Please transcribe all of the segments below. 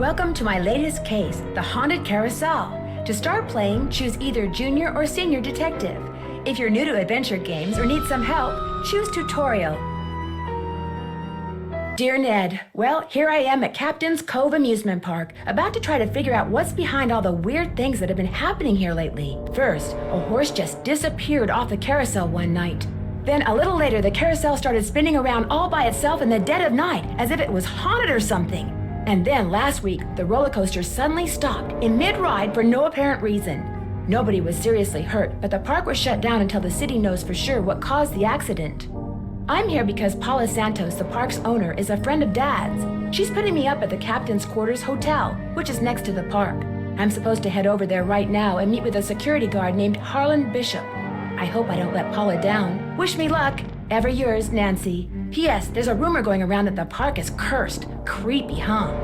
Welcome to my latest case, the Haunted Carousel. To start playing, choose either Junior or Senior Detective. If you're new to adventure games or need some help, choose Tutorial. Dear Ned, well, here I am at Captain's Cove Amusement Park, about to try to figure out what's behind all the weird things that have been happening here lately. First, a horse just disappeared off the carousel one night. Then, a little later, the carousel started spinning around all by itself in the dead of night, as if it was haunted or something. And then, last week, the roller coaster suddenly stopped in mid-ride for no apparent reason. Nobody was seriously hurt, but the park was shut down until the city knows for sure what caused the accident. I'm here because Paula Santos, the park's owner, is a friend of Dad's. She's putting me up at the Captain's Quarters Hotel, which is next to the park. I'm supposed to head over there right now and meet with a security guard named Harlan Bishop. I hope I don't let Paula down. Wish me luck. Ever yours, Nancy. P.S. There's a rumor going around that the park is cursed. Creepy, huh?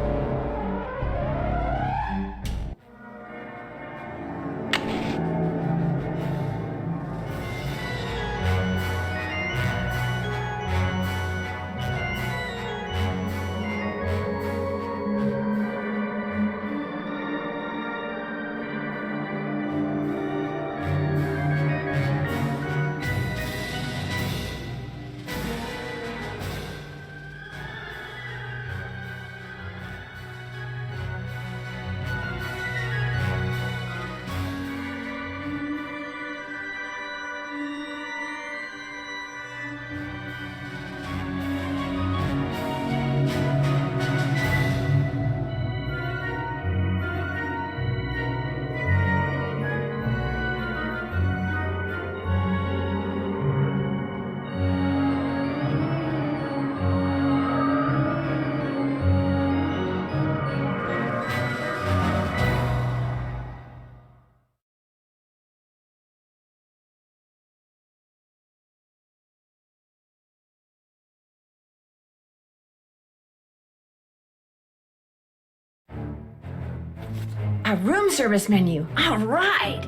A room service menu. All right.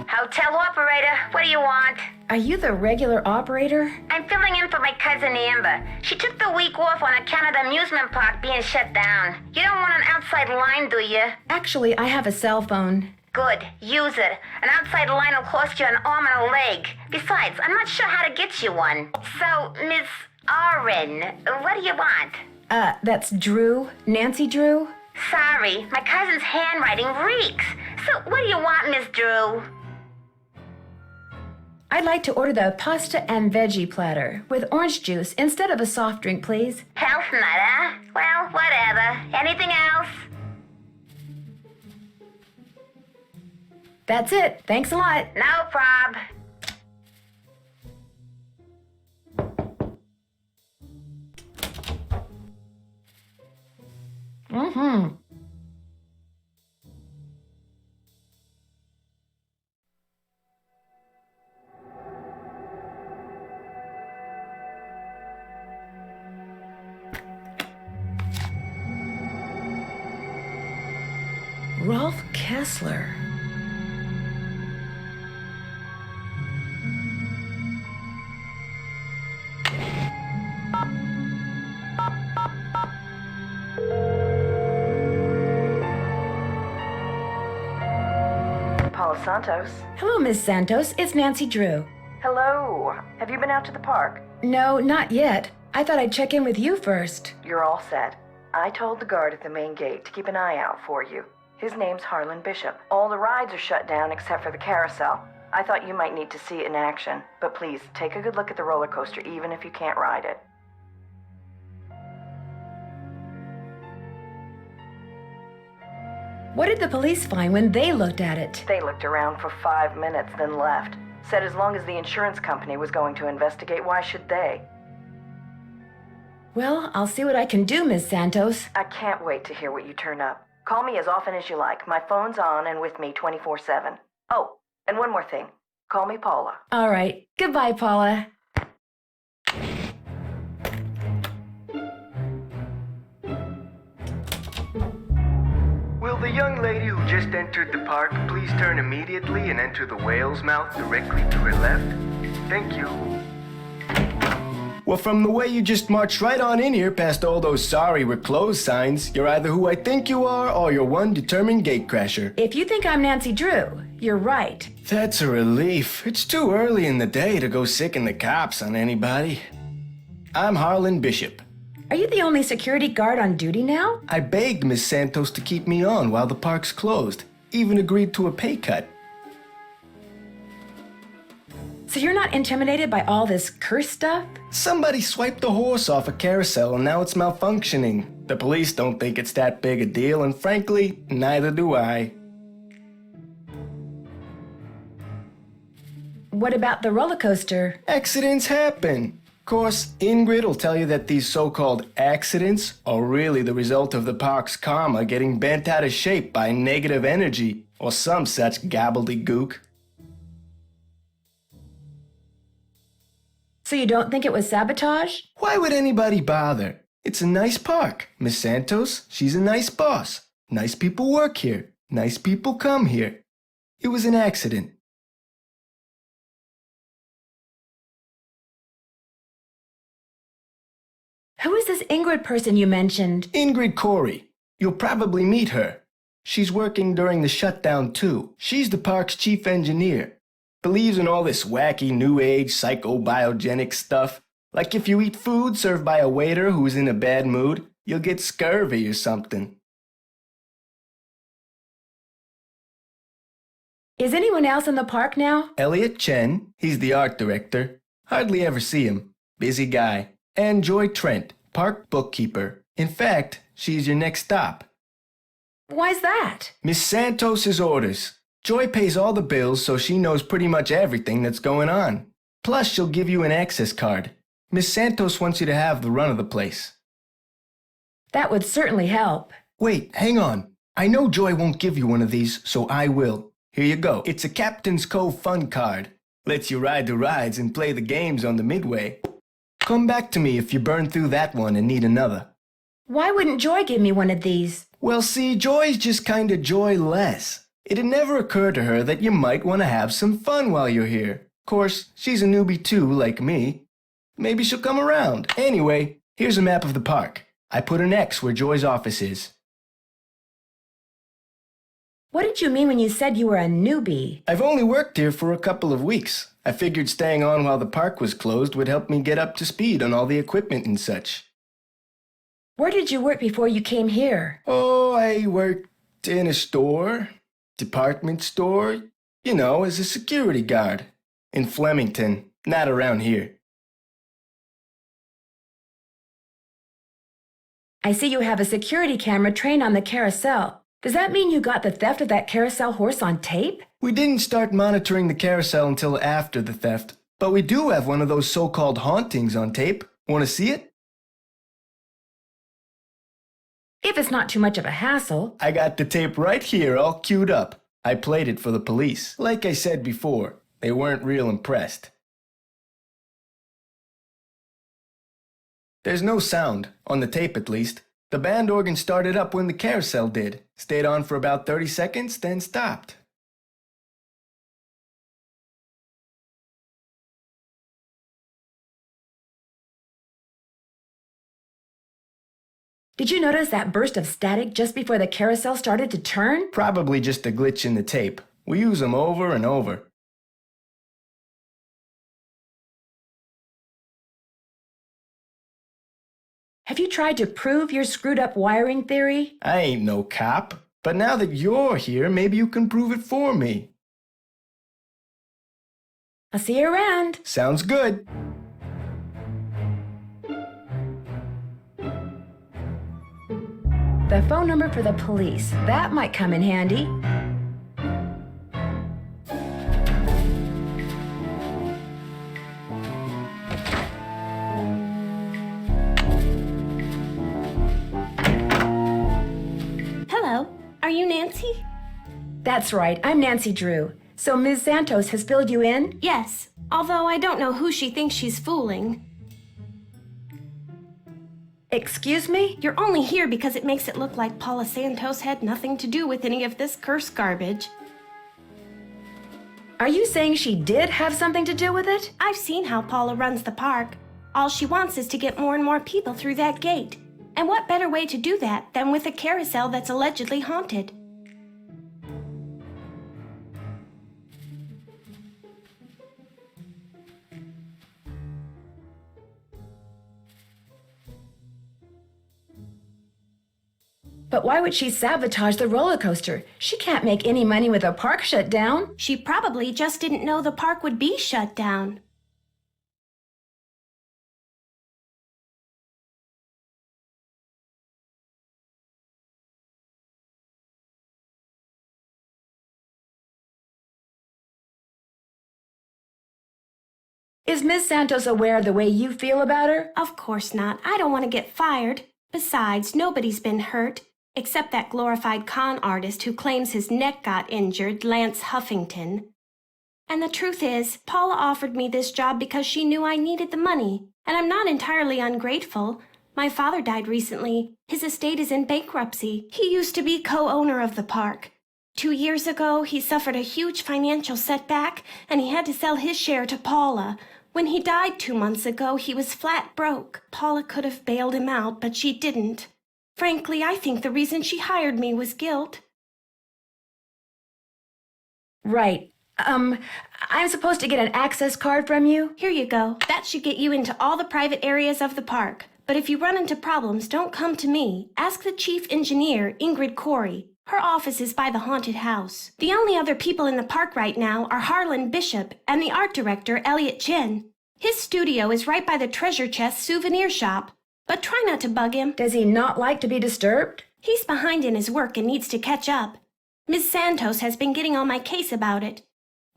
Hotel operator, what do you want? Are you the regular operator? I'm filling in for my cousin Amber. She took the week off on account of the amusement park being shut down. You don't want an outside line, do you? Actually, I have a cell phone. Good, use it. An outside line will cost you an arm and a leg. Besides, I'm not sure how to get you one. So, Miss Oren, what do you want? That's Drew. Nancy Drew? Sorry, my cousin's handwriting reeks. So, what do you want, Miss Drew? I'd like to order the pasta and veggie platter with orange juice instead of a soft drink, please. Health nut, huh? Well, whatever. Anything else? That's it. Thanks a lot. No prob. Mm-hmm. Rolf Kessler. Paula Santos. Hello, Miss Santos. It's Nancy Drew. Hello. Have you been out to the park? No, not yet. I thought I'd check in with you first. You're all set. I told the guard at the main gate to keep an eye out for you. His name's Harlan Bishop. All the rides are shut down except for the carousel. I thought you might need to see it in action, but please, take a good look at the roller coaster even if you can't ride it. What did the police find when they looked at it? They looked around for 5 minutes, then left. Said as long as the insurance company was going to investigate, why should they? Well, I'll see what I can do, Miss Santos. I can't wait to hear what you turn up. Call me as often as you like. My phone's on and with me 24/7. Oh, and one more thing. Call me Paula. All right. Goodbye, Paula. Will the young lady who just entered the park please turn immediately and enter the whale's mouth directly to her left? Thank you. Well, from the way you just marched right on in here past all those sorry we're closed signs, you're either who I think you are or you're one determined gatecrasher. If you think I'm Nancy Drew, you're right. That's a relief. It's too early in the day to go sicking the cops on anybody. I'm Harlan Bishop. Are you the only security guard on duty now? I begged Miss Santos to keep me on while the park's closed. Even agreed to a pay cut. So you're not intimidated by all this curse stuff? Somebody swiped a horse off a carousel and now it's malfunctioning. The police don't think it's that big a deal, and frankly, neither do I. What about the roller coaster? Accidents happen. Of course, Ingrid will tell you that these so-called accidents are really the result of the park's karma getting bent out of shape by negative energy or some such gobbledygook. So you don't think it was sabotage? Why would anybody bother? It's a nice park. Miss Santos, she's a nice boss. Nice people work here. Nice people come here. It was an accident. Who is this Ingrid person you mentioned? Ingrid Corey. You'll probably meet her. She's working during the shutdown too. She's the park's chief engineer. Believes in all this wacky new age psychobiogenic stuff. Like if you eat food served by a waiter who's in a bad mood, you'll get scurvy or something. Is anyone else in the park now? Elliot Chen, he's the art director. Hardly ever see him. Busy guy. And Joy Trent, park bookkeeper. In fact, she's your next stop. Why's that? Miss Santos's orders. Joy pays all the bills, so she knows pretty much everything that's going on. Plus, she'll give you an access card. Miss Santos wants you to have the run of the place. That would certainly help. Wait, hang on. I know Joy won't give you one of these, so I will. Here you go. It's a Captain's Cove fun card. Lets you ride the rides and play the games on the midway. Come back to me if you burn through that one and need another. Why wouldn't Joy give me one of these? Well, see, Joy's just kinda joyless. It'd never occur to her that you might want to have some fun while you're here. Of course, she's a newbie too, like me. Maybe she'll come around. Anyway, here's a map of the park. I put an X where Joy's office is. What did you mean when you said you were a newbie? I've only worked here for a couple of weeks. I figured staying on while the park was closed would help me get up to speed on all the equipment and such. Where did you work before you came here? Oh, I worked in a store. Department store, you know, as a security guard. In Flemington, not around here. I see you have a security camera trained on the carousel. Does that mean you got the theft of that carousel horse on tape? We didn't start monitoring the carousel until after the theft, but we do have one of those so-called hauntings on tape. Want to see it? If it's not too much of a hassle. I got the tape right here all queued up. I played it for the police. Like I said before, they weren't real impressed. There's no sound, on the tape at least. The band organ started up when the carousel did. Stayed on for about 30 seconds, then stopped. Did you notice that burst of static just before the carousel started to turn? Probably just a glitch in the tape. We use them over and over. Have you tried to prove your screwed up wiring theory? I ain't no cop, but now that you're here, maybe you can prove it for me. I'll see you around. Sounds good. The phone number for the police. That might come in handy. Hello, are you Nancy? That's right, I'm Nancy Drew. So Ms. Santos has filled you in? Yes, although I don't know who she thinks she's fooling. Excuse me? You're only here because it makes it look like Paula Santos had nothing to do with any of this cursed garbage. Are you saying she did have something to do with it? I've seen how Paula runs the park. All she wants is to get more and more people through that gate. And what better way to do that than with a carousel that's allegedly haunted? But why would she sabotage the roller coaster? She can't make any money with the park shut down. She probably just didn't know the park would be shut down. Is Miss Santos aware of the way you feel about her? Of course not. I don't want to get fired. Besides, nobody's been hurt, except that glorified con artist who claims his neck got injured, Lance Huffington. And the truth is, Paula offered me this job because she knew I needed the money, and I'm not entirely ungrateful. My father died recently. His estate is in bankruptcy. He used to be co-owner of the park. 2 years ago, he suffered a huge financial setback, and he had to sell his share to Paula. When he died 2 months ago, he was flat broke. Paula could have bailed him out, but she didn't. Frankly, I think the reason she hired me was guilt. Right. I'm supposed to get an access card from you? Here you go. That should get you into all the private areas of the park. But if you run into problems, don't come to me. Ask the chief engineer, Ingrid Corey. Her office is by the haunted house. The only other people in the park right now are Harlan Bishop and the art director, Elliot Chin. His studio is right by the treasure chest souvenir shop. But try not to bug him. Does he not like to be disturbed? He's behind in his work and needs to catch up. Miss Santos has been getting on my case about it.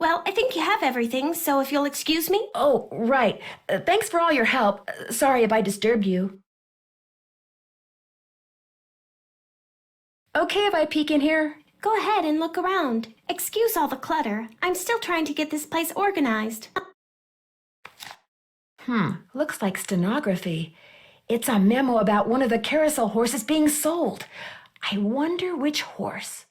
Well, I think you have everything, so if you'll excuse me. Oh, right. Thanks for all your help. Sorry if I disturbed you. Okay if I peek in here? Go ahead and look around. Excuse all the clutter. I'm still trying to get this place organized. Looks like stenography. It's a memo about one of the carousel horses being sold. I wonder which horse.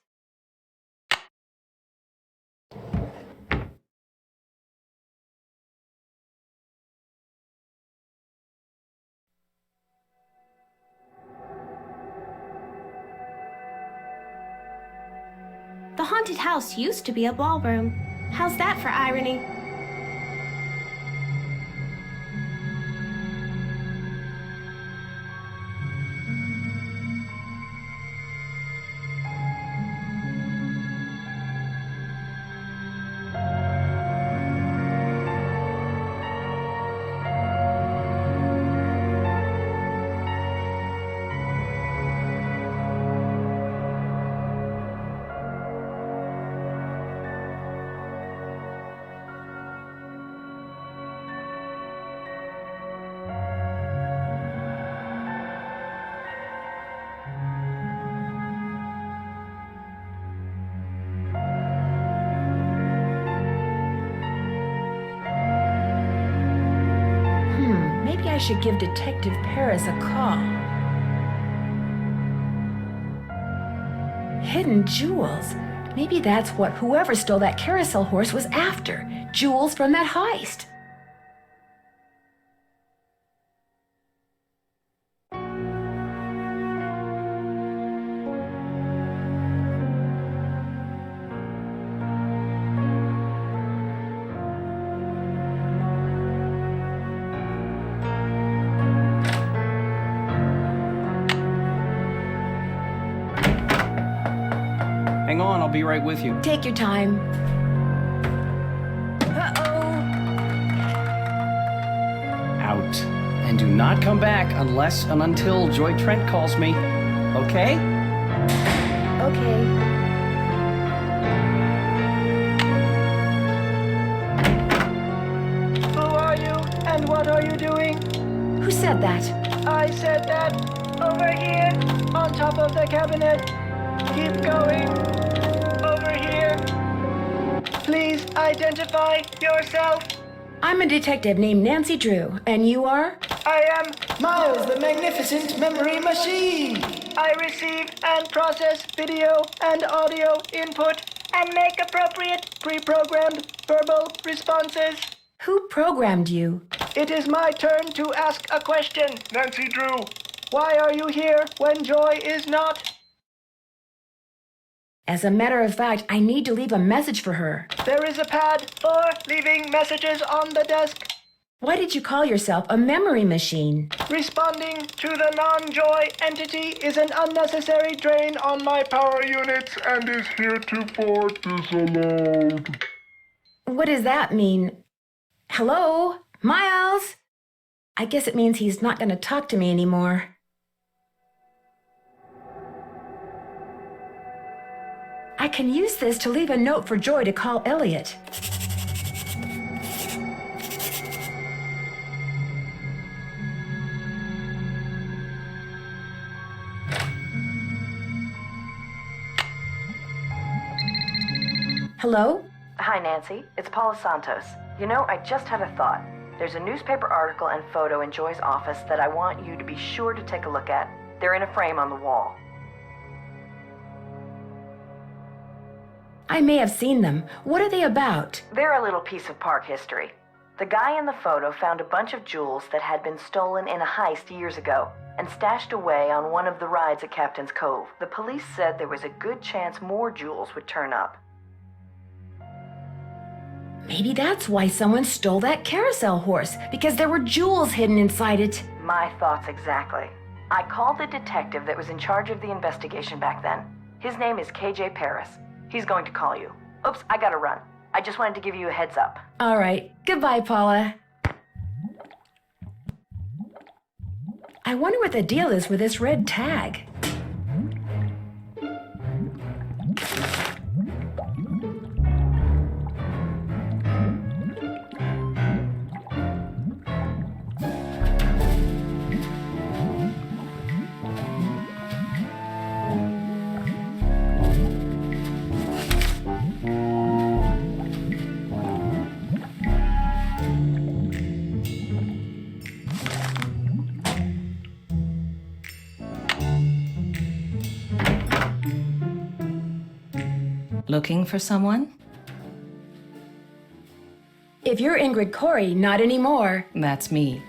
The haunted house used to be a ballroom. How's that for irony? Maybe I should give Detective Paris a call. Hidden jewels. Maybe that's what whoever stole that carousel horse was after. Jewels from that heist. Hang on, I'll be right with you. Take your time. Uh-oh. Out. And do not come back unless and until Joy Trent calls me. Okay? Okay. Who are you and what are you doing? Who said that? I said that. Over here, on top of the cabinet. Keep going. Over here. Please identify yourself. I'm a detective named Nancy Drew, and you are? I am Miles, the magnificent memory machine! I receive and process video and audio input and make appropriate pre-programmed verbal responses. Who programmed you? It is my turn to ask a question. Nancy Drew. Why are you here when Joy is not? As a matter of fact, I need to leave a message for her. There is a pad for leaving messages on the desk. Why did you call yourself a memory machine? Responding to the non-Joy entity is an unnecessary drain on my power units and is heretofore disallowed. What does that mean? Hello? Miles? I guess it means he's not going to talk to me anymore. I can use this to leave a note for Joy to call Elliot. Hello? Hi, Nancy. It's Paula Santos. You know, I just had a thought. There's a newspaper article and photo in Joy's office that I want you to be sure to take a look at. They're in a frame on the wall. I may have seen them. What are they about? They're a little piece of park history. The guy in the photo found a bunch of jewels that had been stolen in a heist years ago and stashed away on one of the rides at Captain's Cove. The police said there was a good chance more jewels would turn up. Maybe that's why someone stole that carousel horse, because there were jewels hidden inside it. My thoughts exactly. I called the detective that was in charge of the investigation back then. His name is KJ Paris. He's going to call you. Oops, I gotta run. I just wanted to give you a heads up. All right. Goodbye, Paula. I wonder what the deal is with this red tag. Looking for someone? If you're Ingrid Corey, not anymore. That's me.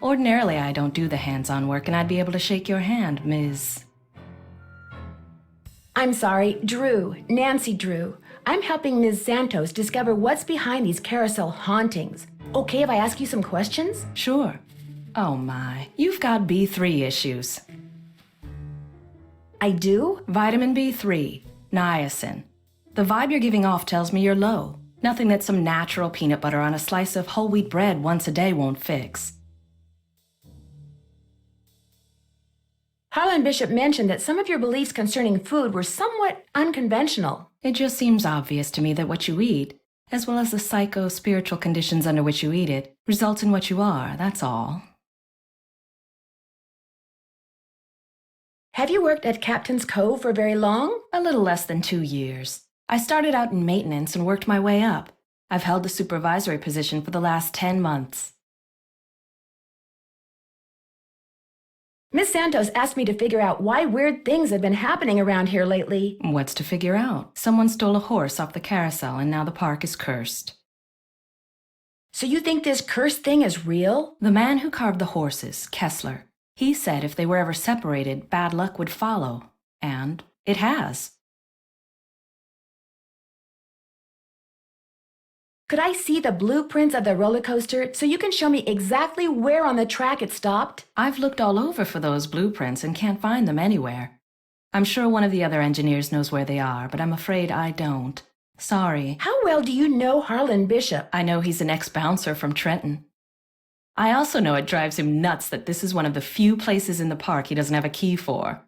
Ordinarily, I don't do the hands-on work, and I'd be able to shake your hand, Ms. I'm sorry, Drew, Nancy Drew. I'm helping Ms. Santos discover what's behind these carousel hauntings. Okay if I ask you some questions? Sure. Oh my, you've got B3 issues. I do? Vitamin B3, niacin. The vibe you're giving off tells me you're low. Nothing that some natural peanut butter on a slice of whole wheat bread once a day won't fix. Harlan Bishop mentioned that some of your beliefs concerning food were somewhat unconventional. It just seems obvious to me that what you eat, as well as the psycho-spiritual conditions under which you eat it, results in what you are, that's all. Have you worked at Captain's Cove for very long? A little less than 2 years. I started out in maintenance and worked my way up. I've held the supervisory position for the last 10 months. Miss Santos asked me to figure out why weird things have been happening around here lately. What's to figure out? Someone stole a horse off the carousel and now the park is cursed. So you think this cursed thing is real? The man who carved the horses, Kessler, he said if they were ever separated, bad luck would follow. And it has. Could I see the blueprints of the roller coaster so you can show me exactly where on the track it stopped? I've looked all over for those blueprints and can't find them anywhere. I'm sure one of the other engineers knows where they are, but I'm afraid I don't. Sorry. How well do you know Harlan Bishop? I know he's an ex-bouncer from Trenton. I also know it drives him nuts that this is one of the few places in the park he doesn't have a key for.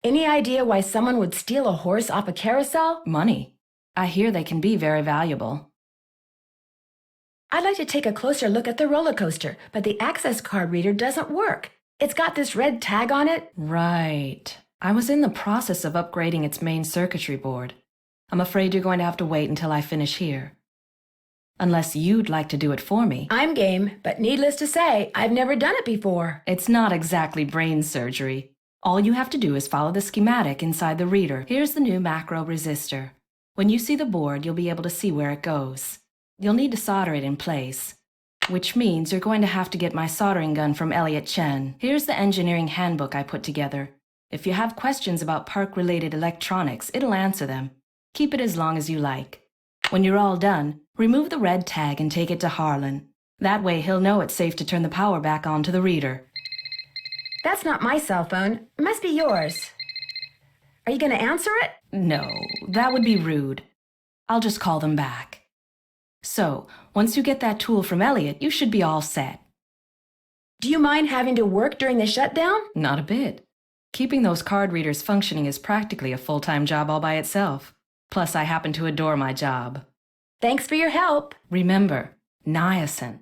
Any idea why someone would steal a horse off a carousel? Money. I hear they can be very valuable. I'd like to take a closer look at the roller coaster, but the access card reader doesn't work. It's got this red tag on it. Right. I was in the process of upgrading its main circuitry board. I'm afraid you're going to have to wait until I finish here. Unless you'd like to do it for me. I'm game, but needless to say, I've never done it before. It's not exactly brain surgery. All you have to do is follow the schematic inside the reader. Here's the new macro resistor. When you see the board, you'll be able to see where it goes. You'll need to solder it in place, which means you're going to have to get my soldering gun from Elliot Chen. Here's the engineering handbook I put together. If you have questions about park-related electronics, it'll answer them. Keep it as long as you like. When you're all done, remove the red tag and take it to Harlan. That way he'll know it's safe to turn the power back on to the reader. That's not my cell phone. It must be yours. Are you going to answer it? No, that would be rude. I'll just call them back. So, once you get that tool from Elliot, you should be all set. Do you mind having to work during the shutdown? Not a bit. Keeping those card readers functioning is practically a full-time job all by itself. Plus, I happen to adore my job. Thanks for your help. Remember, niacin.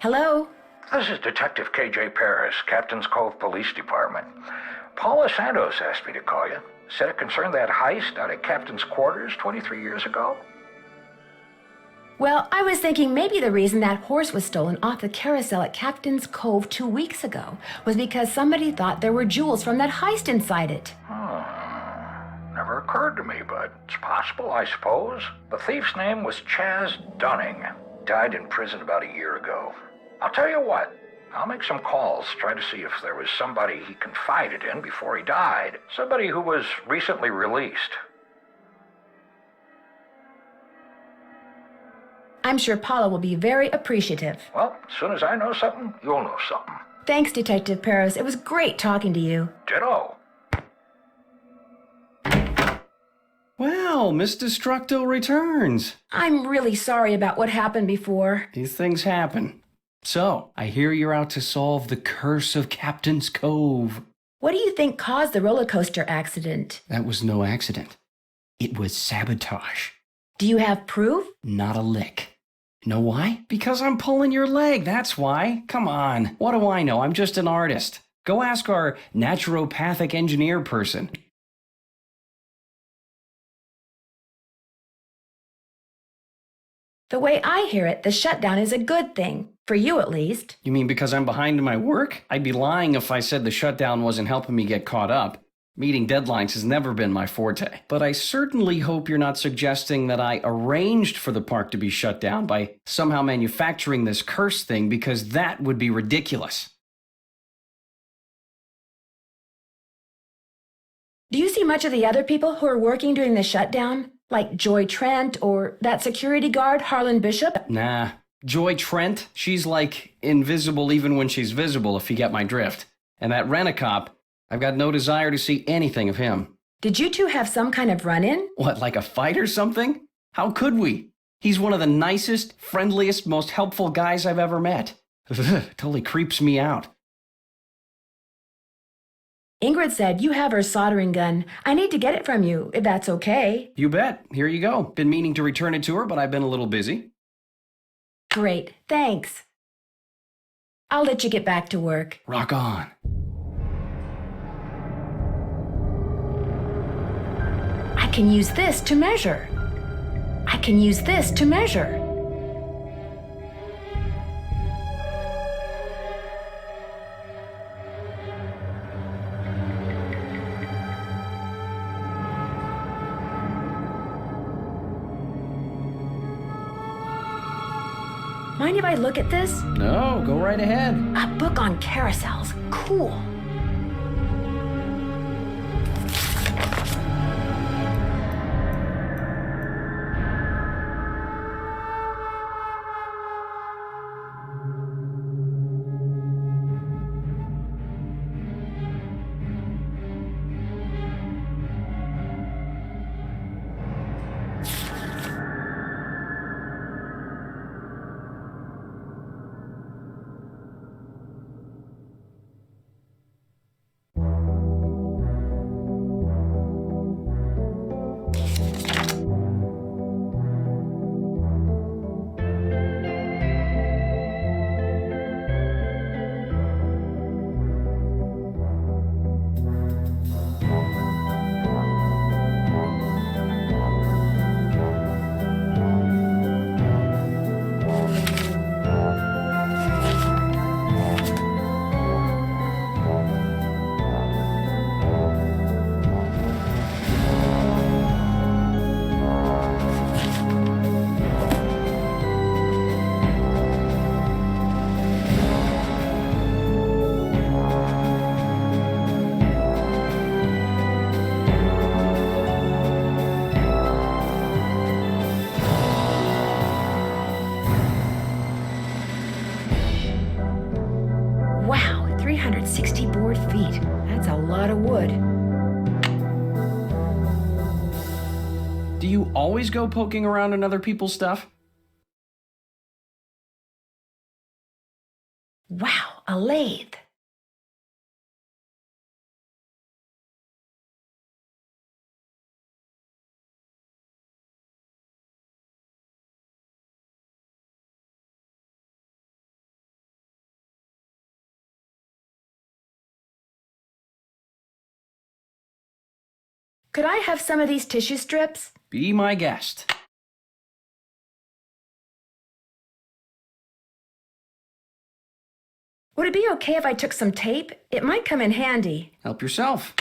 Hello? This is Detective K.J. Paris, Captain's Cove Police Department. Paula Santos asked me to call you. Said it concerned that heist out at Captain's quarters 23 years ago. Well, I was thinking maybe the reason that horse was stolen off the carousel at Captain's Cove 2 weeks ago was because somebody thought there were jewels from that heist inside it. Never occurred to me, but it's possible, I suppose. The thief's name was Chaz Dunning. Died in prison about a year ago. I'll tell you what, I'll make some calls, try to see if there was somebody he confided in before he died. Somebody who was recently released. I'm sure Paula will be very appreciative. Well, as soon as I know something, you'll know something. Thanks, Detective Paris. It was great talking to you. Ditto. Well, Miss Destructo returns. I'm really sorry about what happened before. These things happen. So, I hear you're out to solve the curse of Captain's Cove. What do you think caused the roller coaster accident? That was no accident. It was sabotage. Do you have proof? Not a lick. Know why? Because I'm pulling your leg, that's why. Come on, what do I know? I'm just an artist. Go ask our naturopathic engineer person. The way I hear it, the shutdown is a good thing. For you, at least. You mean because I'm behind in my work? I'd be lying if I said the shutdown wasn't helping me get caught up. Meeting deadlines has never been my forte. But I certainly hope you're not suggesting that I arranged for the park to be shut down by somehow manufacturing this curse thing, because that would be ridiculous. Do you see much of the other people who are working during the shutdown? Like Joy Trent or that security guard, Harlan Bishop? Nah. Joy Trent, she's like invisible even when she's visible, if you get my drift. And that rent-a-cop, I've got no desire to see anything of him. Did you two have some kind of run-in? What, like a fight or something? How could we? He's one of the nicest, friendliest, most helpful guys I've ever met. Totally creeps me out. Ingrid said you have her soldering gun. I need to get it from you, if that's okay. You bet. Here you go. Been meaning to return it to her, but I've been a little busy. Great, thanks. I'll let you get back to work. Rock on. I can use this to measure. I can use this to measure. Mind if I look at this? No, go right ahead. A book on carousels. Cool. always go poking around in other people's stuff? Wow, a lathe. Could I have some of these tissue strips? Be my guest. Would it be okay if I took some tape? It might come in handy. Help yourself.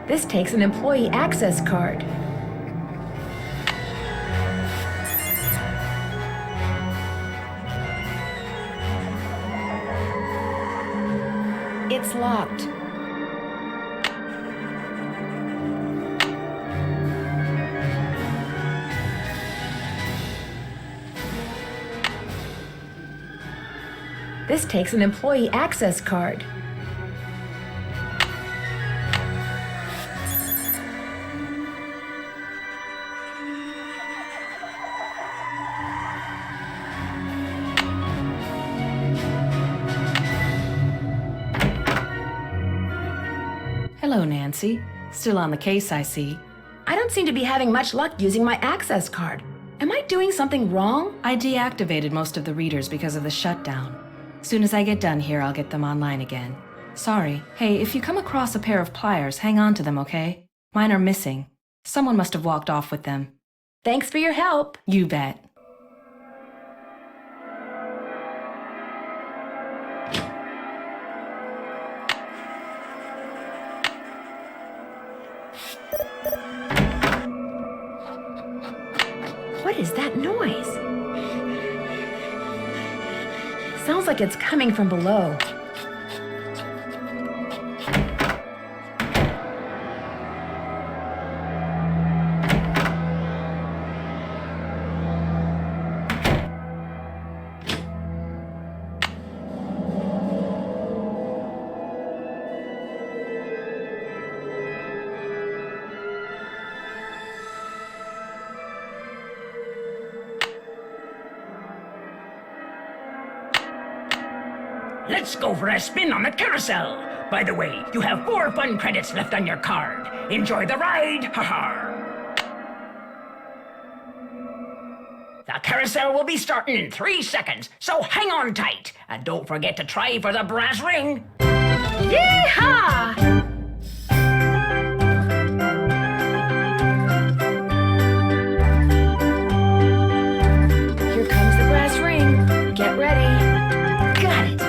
This takes an employee access card. It's locked. This takes an employee access card. Hello, Nancy. Still on the case, I see. I don't seem to be having much luck using my access card. Am I doing something wrong? I deactivated most of the readers because of the shutdown. Soon as I get done here, I'll get them online again. Sorry. Hey, if you come across a pair of pliers, hang on to them, okay? Mine are missing. Someone must have walked off with them. Thanks for your help. You bet. What is that noise? Sounds like it's coming from below. Let's go for a spin on the carousel. By the way, you have 4 fun credits left on your card. Enjoy the ride, haha. The carousel will be starting in 3 seconds, so hang on tight. And don't forget to try for the brass ring. Yeehaw! Here comes the brass ring. Get ready. Got it.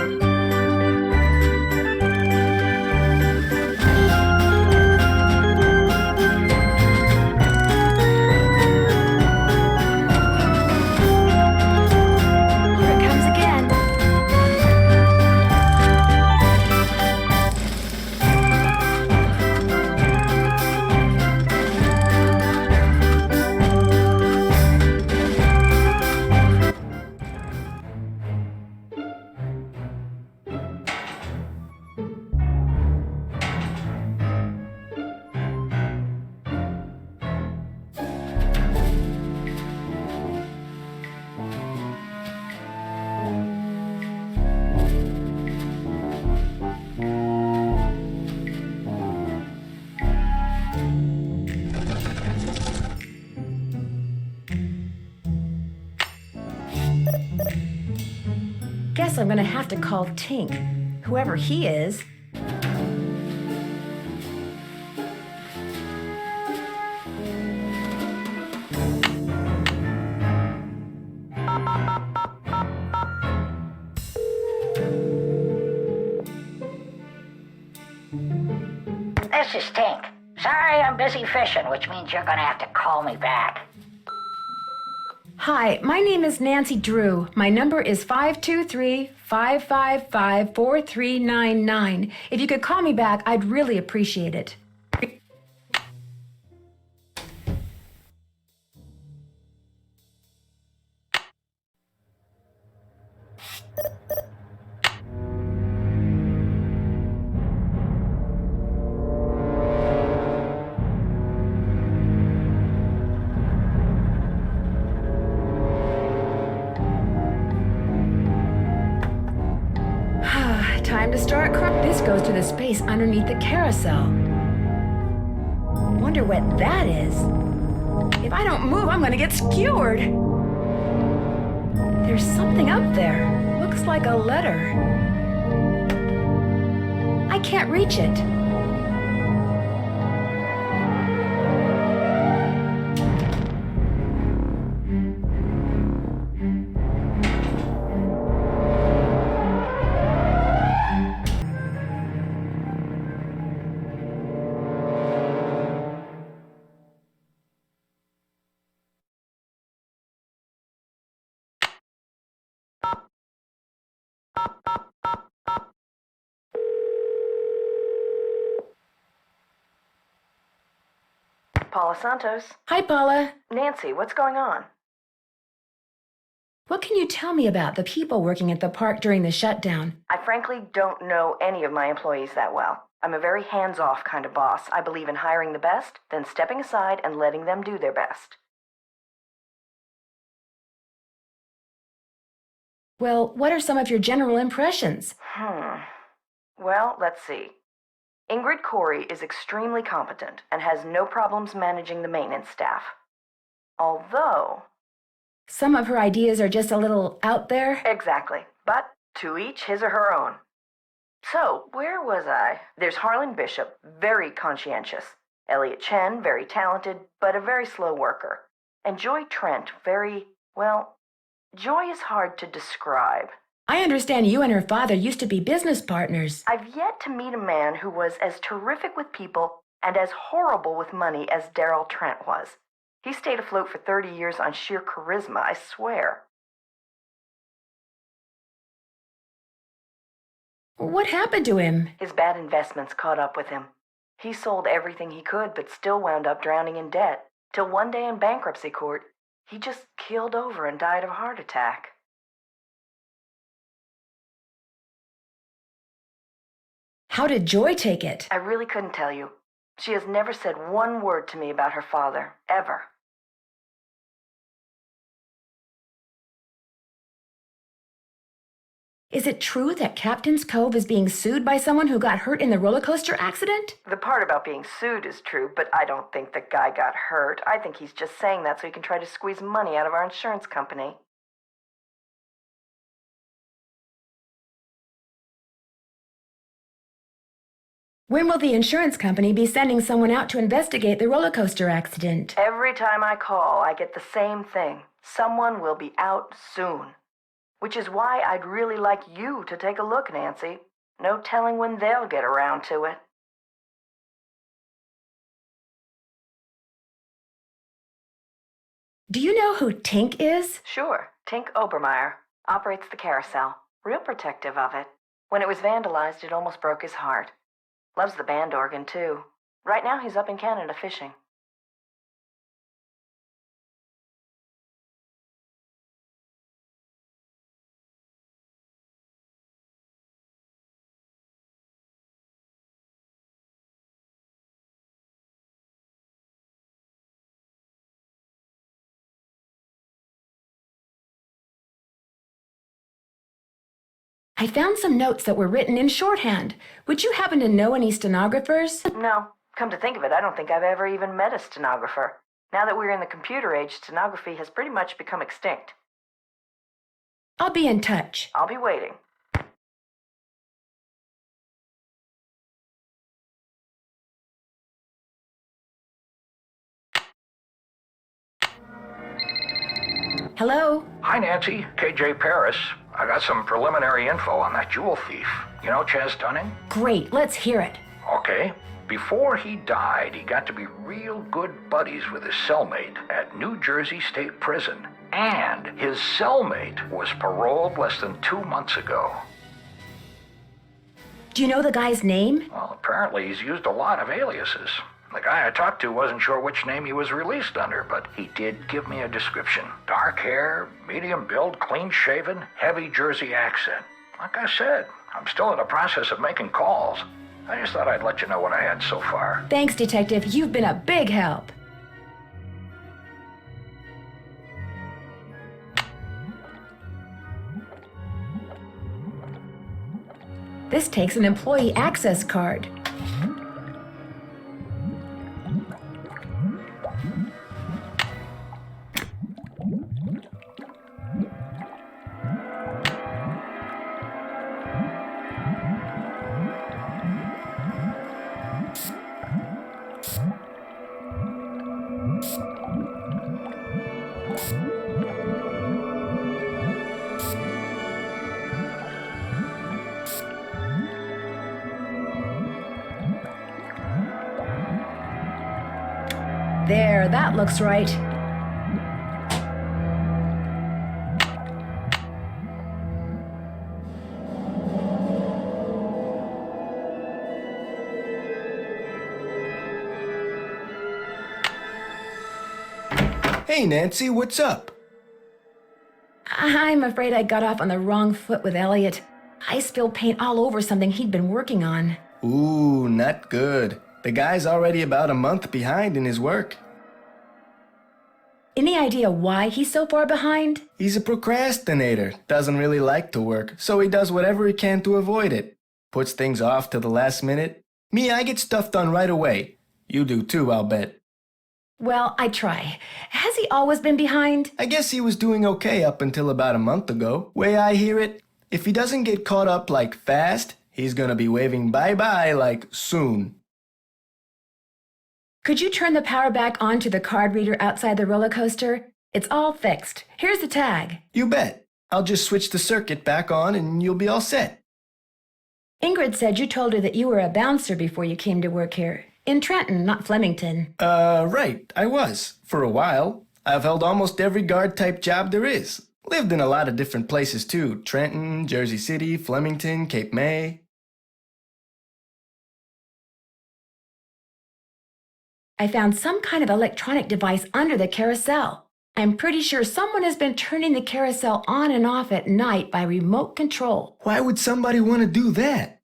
Here it comes again. Guess I'm gonna have to call Tink, whoever he is. This is Tink. Sorry, I'm busy fishing, which means you're gonna have to call me back. Hi, my name is Nancy Drew. My number is 523-555-4399. If you could call me back, I'd really appreciate it. Time to start This goes to the space underneath the carousel. Wonder what that is. If I don't move, I'm gonna get skewered. There's something up there. Looks like a letter. I can't reach it. Paula Santos. Hi, Paula. Nancy, what's going on? What can you tell me about the people working at the park during the shutdown? I frankly don't know any of my employees that well. I'm a very hands-off kind of boss. I believe in hiring the best, then stepping aside and letting them do their best. Well, what are some of your general impressions? Well, let's see. Ingrid Corey is extremely competent and has no problems managing the maintenance staff. Although... Some of her ideas are just a little out there? Exactly. But to each his or her own. So, where was I? There's Harlan Bishop, very conscientious. Elliot Chen, very talented, but a very slow worker. And Joy Trent, Joy is hard to describe. I understand you and her father used to be business partners. I've yet to meet a man who was as terrific with people and as horrible with money as Darrell Trent was. He stayed afloat for 30 years on sheer charisma, I swear. What happened to him? His bad investments caught up with him. He sold everything he could, but still wound up drowning in debt. Till one day in bankruptcy court, he just keeled over and died of a heart attack. How did Joy take it? I really couldn't tell you. She has never said one word to me about her father, ever. Is it true that Captain's Cove is being sued by someone who got hurt in the roller coaster accident? The part about being sued is true, but I don't think the guy got hurt. I think he's just saying that so he can try to squeeze money out of our insurance company. When will the insurance company be sending someone out to investigate the roller coaster accident? Every time I call, I get the same thing. Someone will be out soon. Which is why I'd really like you to take a look, Nancy. No telling when they'll get around to it. Do you know who Tink is? Sure. Tink Obermeyer. Operates the Carousel. Real protective of it. When it was vandalized, it almost broke his heart. Loves the band organ, too. Right now, he's up in Canada fishing. I found some notes that were written in shorthand. Would you happen to know any stenographers? No. Come to think of it, I don't think I've ever even met a stenographer. Now that we're in the computer age, stenography has pretty much become extinct. I'll be in touch. I'll be waiting. Hello? Hi, Nancy. KJ Paris. I got some preliminary info on that jewel thief. You know Chaz Dunning? Great, let's hear it. Okay. Before he died, he got to be real good buddies with his cellmate at New Jersey State Prison. And his cellmate was paroled less than 2 months ago. Do you know the guy's name? Well, apparently he's used a lot of aliases. The guy I talked to wasn't sure which name he was released under, but he did give me a description. Dark hair, medium build, clean-shaven, heavy Jersey accent. Like I said, I'm still in the process of making calls. I just thought I'd let you know what I had so far. Thanks, Detective. You've been a big help. This takes an employee access card. There, that looks right. Hey, Nancy, what's up? I'm afraid I got off on the wrong foot with Elliot. I spilled paint all over something he'd been working on. Ooh, not good. The guy's already about a month behind in his work. Any idea why he's so far behind? He's a procrastinator, doesn't really like to work, so he does whatever he can to avoid it. Puts things off to the last minute. Me, I get stuff done right away. You do too, I'll bet. Well, I try. Has he always been behind? I guess he was doing okay up until about a month ago. Way I hear it, if he doesn't get caught up like fast, he's gonna be waving bye-bye like soon. Could you turn the power back on to the card reader outside the roller coaster? It's all fixed. Here's the tag. You bet. I'll just switch the circuit back on and you'll be all set. Ingrid said you told her that you were a bouncer before you came to work here. In Trenton, not Flemington. Right. I was. For a while. I've held almost every guard-type job there is. Lived in a lot of different places too. Trenton, Jersey City, Flemington, Cape May. I found some kind of electronic device under the carousel. I'm pretty sure someone has been turning the carousel on and off at night by remote control. Why would somebody want to do that?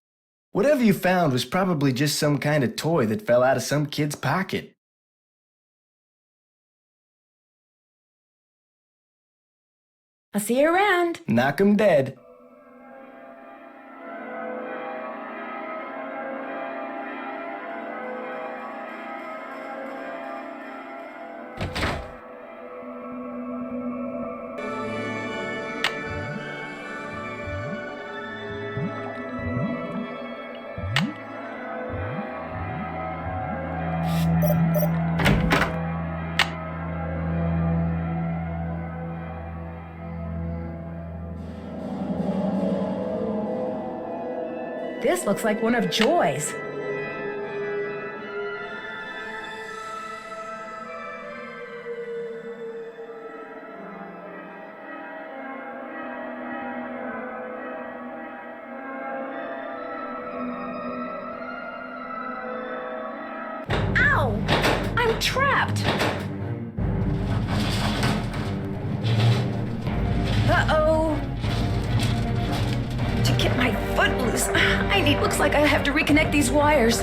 Whatever you found was probably just some kind of toy that fell out of some kid's pocket. I'll see you around. Knock 'em dead. This looks like one of Joy's. Ow! I'm trapped! Uh-oh! To get my foot loose, looks like I have to reconnect these wires.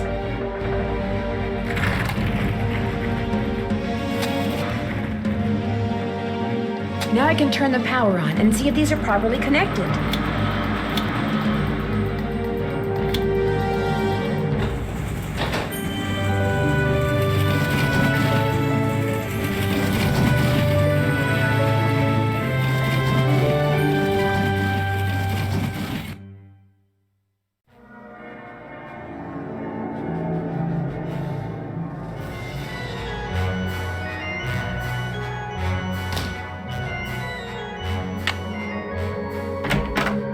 Now I can turn the power on and see if these are properly connected.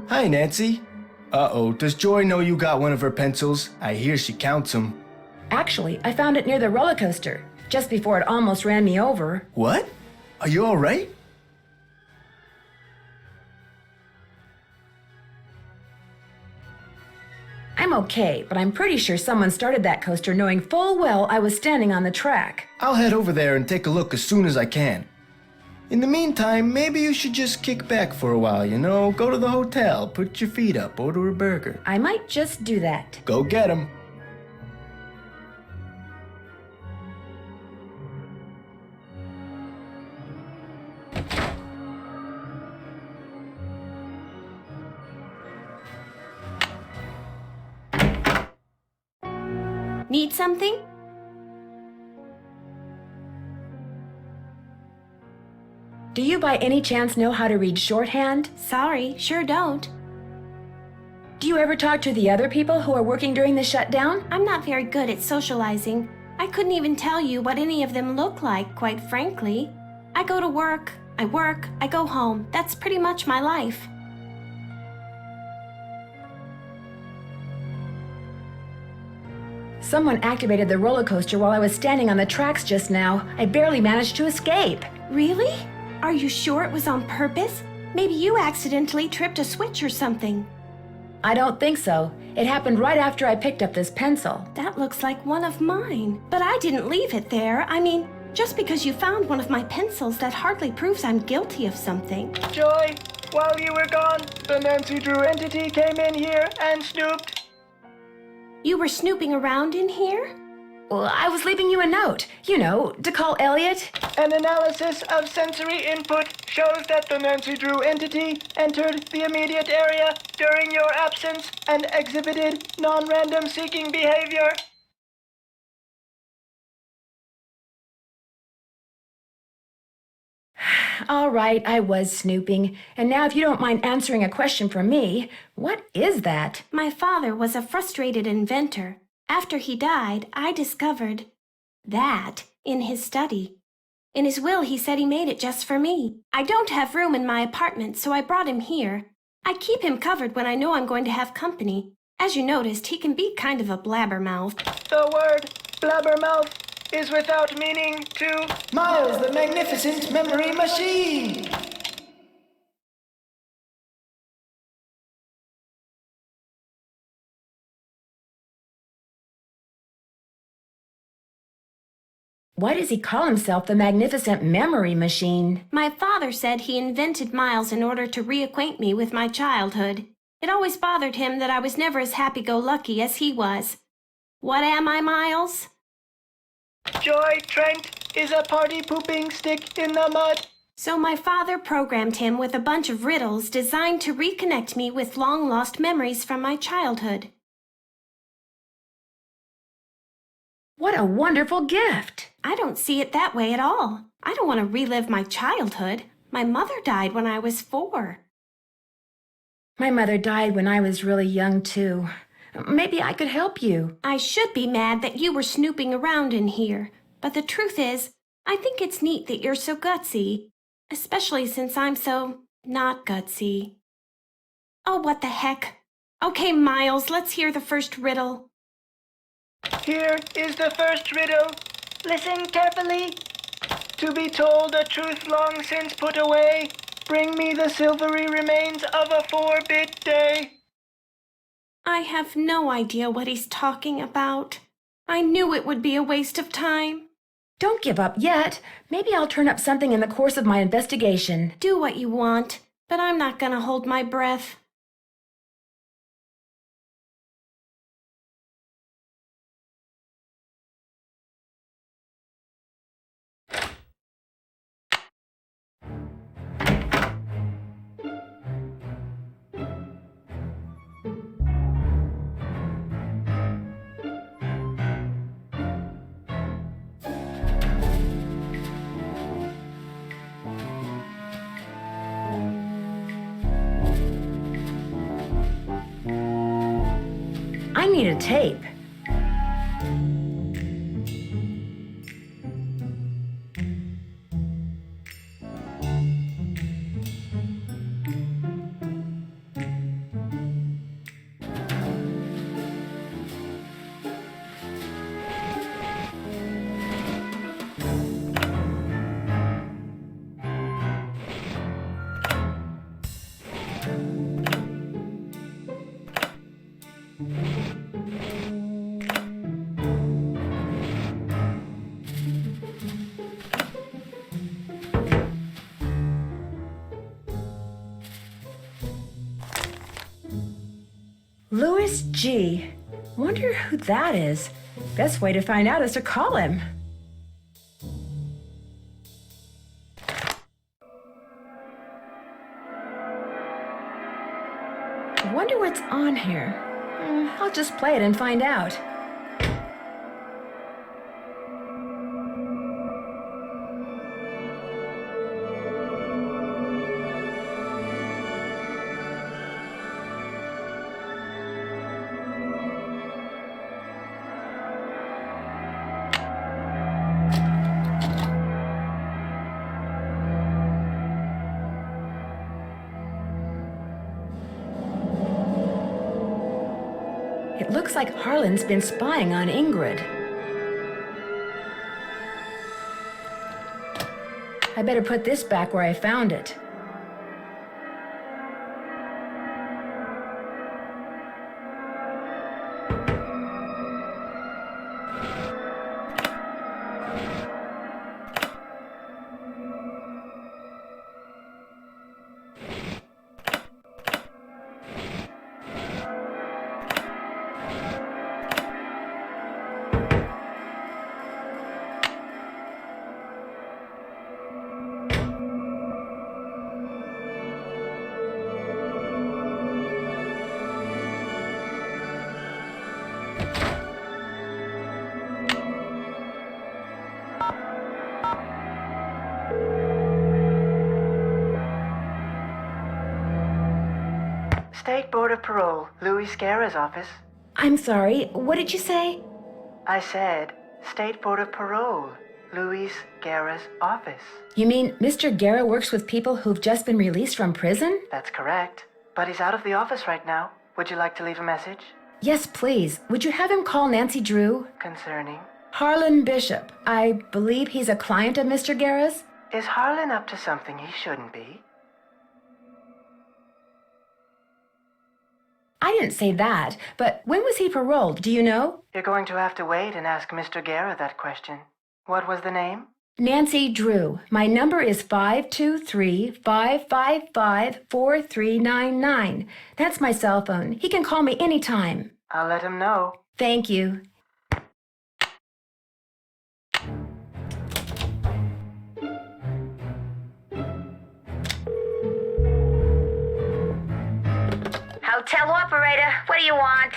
Hi, Nancy. Uh-oh, does Joy know you got one of her pencils? I hear she counts them. Actually, I found it near the roller coaster, just before it almost ran me over. What? Are you all right? okay, but I'm pretty sure someone started that coaster knowing full well I was standing on the track. I'll head over there and take a look as soon as I can. In the meantime, maybe you should just kick back for a while, you know? Go to the hotel, put your feet up, order a burger. I might just do that. Go get 'em. Need something? Do you by any chance know how to read shorthand? Sorry, sure don't. Do you ever talk to the other people who are working during the shutdown? I'm not very good at socializing. I couldn't even tell you what any of them look like, quite frankly. I go to work, I go home. That's pretty much my life. Someone activated the roller coaster while I was standing on the tracks just now. I barely managed to escape. Really? Are you sure it was on purpose? Maybe you accidentally tripped a switch or something. I don't think so. It happened right after I picked up this pencil. That looks like one of mine. But I didn't leave it there. I mean, just because you found one of my pencils, that hardly proves I'm guilty of something. Joy, while you were gone, the Nancy Drew entity came in here and snooped. You were snooping around in here? Well, I was leaving you a note, you know, to call Elliot. An analysis of sensory input shows that the Nancy Drew entity entered the immediate area during your absence and exhibited non-random seeking behavior. All right, I was snooping. And now if you don't mind answering a question for me, what is that? My father was a frustrated inventor. After he died, I discovered that in his study. In his will, he said he made it just for me. I don't have room in my apartment, so I brought him here. I keep him covered when I know I'm going to have company. As you noticed, he can be kind of a blabbermouth. The word blabbermouth is without meaning to Miles, the magnificent memory machine! Why does he call himself the magnificent memory machine? My father said he invented Miles in order to reacquaint me with my childhood. It always bothered him that I was never as happy-go-lucky as he was. What am I, Miles? Joy Trent is a party-pooping stick in the mud. So my father programmed him with a bunch of riddles designed to reconnect me with long-lost memories from my childhood. What a wonderful gift! I don't see it that way at all. I don't want to relive my childhood. My mother died when I was 4. My mother died when I was really young, too. Maybe I could help you. I should be mad that you were snooping around in here. But the truth is, I think it's neat that you're so gutsy. Especially since I'm so not gutsy. Oh, what the heck. Okay, Miles, let's hear the first riddle. Here is the first riddle. Listen carefully. To be told a truth long since put away, bring me the silvery remains of a 4-bit day. I have no idea what he's talking about. I knew it would be a waste of time. Don't give up yet. Maybe I'll turn up something in the course of my investigation. Do what you want, but I'm not gonna hold my breath. I need a tape. Gee, wonder who that is. Best way to find out is to call him. Wonder what's on here. I'll just play it and find out. It looks like Harlan's been spying on Ingrid. I better put this back where I found it. State Board of Parole, Louis Scarra's office. I'm sorry, what did you say? I said, State Board of Parole, Louis Scarra's office. You mean Mr. Guerra works with people who've just been released from prison? That's correct. But he's out of the office right now. Would you like to leave a message? Yes, please. Would you have him call Nancy Drew? Concerning? Harlan Bishop. I believe he's a client of Mr. Guerra's? Is Harlan up to something he shouldn't be? I didn't say that, but when was he paroled, do you know? You're going to have to wait and ask Mr. Guerra that question. What was the name? Nancy Drew. My number is 523-555-4399. That's my cell phone. He can call me anytime. I'll let him know. Thank you. Hotel operator, what do you want?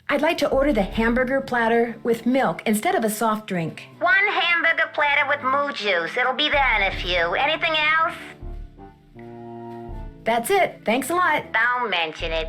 I'd like to order the hamburger platter with milk instead of a soft drink. One hamburger platter with moo juice. It'll be there in a few. Anything else? That's it. Thanks a lot. Don't mention it.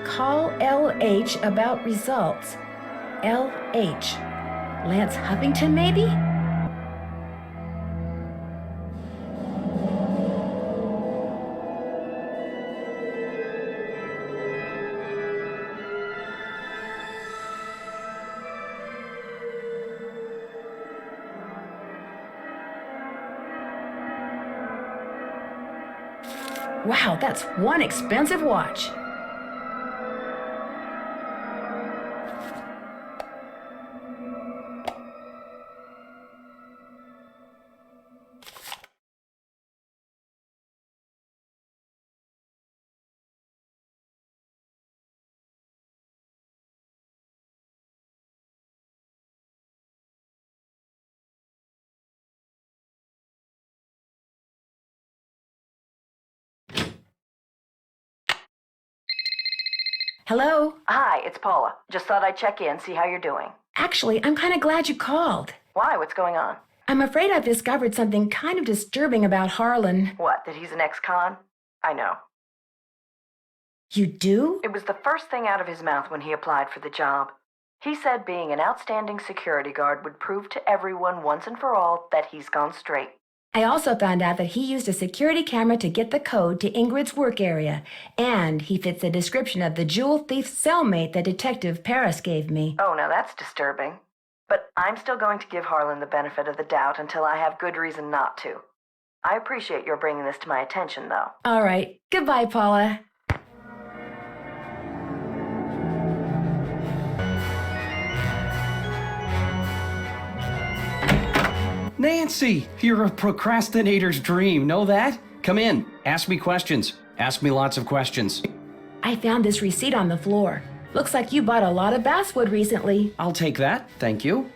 Call LH about results. LH. Lance Huffington, maybe? Wow, that's one expensive watch. Hello? Hi, it's Paula. Just thought I'd check in, see how you're doing. Actually, I'm kind of glad you called. Why? What's going on? I'm afraid I've discovered something kind of disturbing about Harlan. What, that he's an ex-con? I know. You do? It was the first thing out of his mouth when he applied for the job. He said being an outstanding security guard would prove to everyone once and for all that he's gone straight. I also found out that he used a security camera to get the code to Ingrid's work area, and he fits the description of the jewel thief's cellmate that Detective Paris gave me. Oh, now that's disturbing. But I'm still going to give Harlan the benefit of the doubt until I have good reason not to. I appreciate your bringing this to my attention, though. All right. Goodbye, Paula. Nancy, you're a procrastinator's dream. Know that? Come in. Ask me questions. Ask me lots of questions. I found this receipt on the floor. Looks like you bought a lot of basswood recently. I'll take that. Thank you.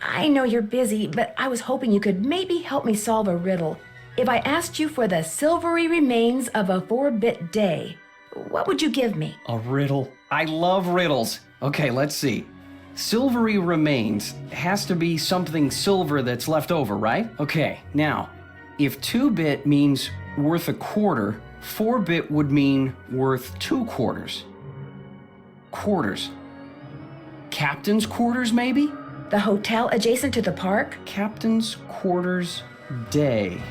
I know you're busy, but I was hoping you could maybe help me solve a riddle. If I asked you for the silvery remains of a 4-bit day, what would you give me? A riddle. I love riddles. Okay, let's see. Silvery remains has to be something silver that's left over, right? Okay, now, if 2-bit means worth a quarter, 4-bit would mean worth 2 quarters. Quarters. Captain's quarters, maybe? The hotel adjacent to the park? Captain's quarters day.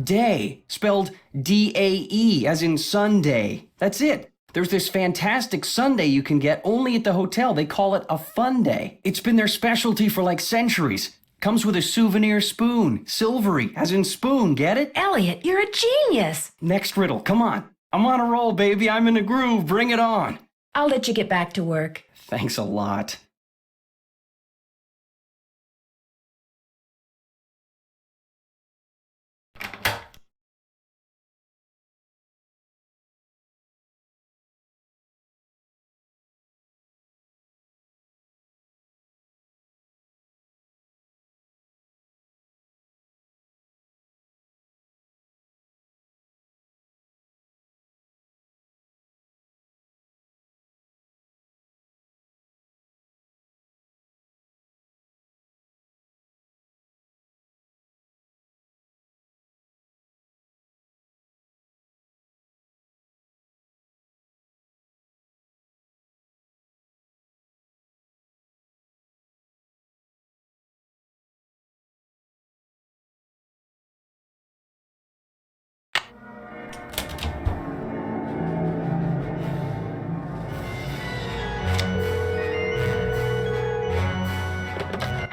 Day, spelled D-A-E, as in Sunday. That's it. There's this fantastic sundae you can get only at the hotel. They call it a fun day. It's been their specialty for like centuries. Comes with a souvenir spoon. Silvery, as in spoon, get it? Elliot, you're a genius. Next riddle, come on. I'm on a roll, baby. I'm in a groove. Bring it on. I'll let you get back to work. Thanks a lot.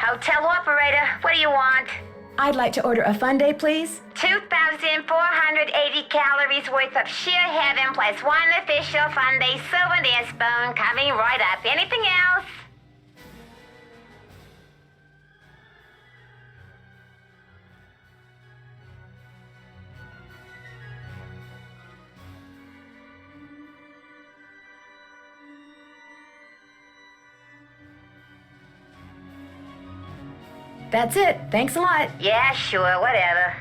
Hotel operator, what do you want? I'd like to order a fun day, please. 2,480 calories worth of sheer heaven plus one official fun day souvenir spoon coming right up. Anything else? That's it. Thanks a lot. Yeah, sure, whatever.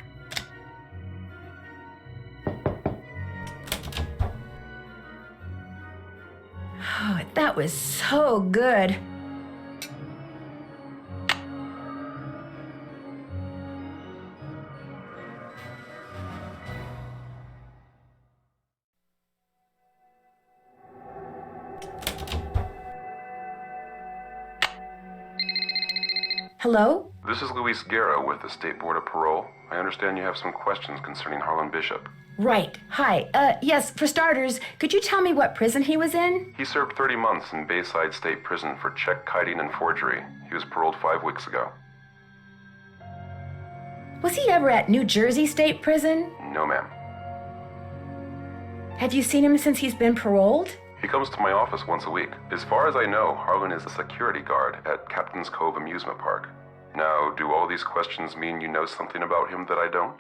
Oh, that was so good. Hello? This is Luis Guerra with the State Board of Parole. I understand you have some questions concerning Harlan Bishop. Right. Hi. Yes, for starters, could you tell me what prison he was in? He served 30 months in Bayside State Prison for check kiting and forgery. He was paroled 5 weeks ago. Was he ever at New Jersey State Prison? No, ma'am. Have you seen him since he's been paroled? He comes to my office once a week. As far as I know, Harlan is a security guard at Captain's Cove Amusement Park. Now, do all these questions mean you know something about him that I don't?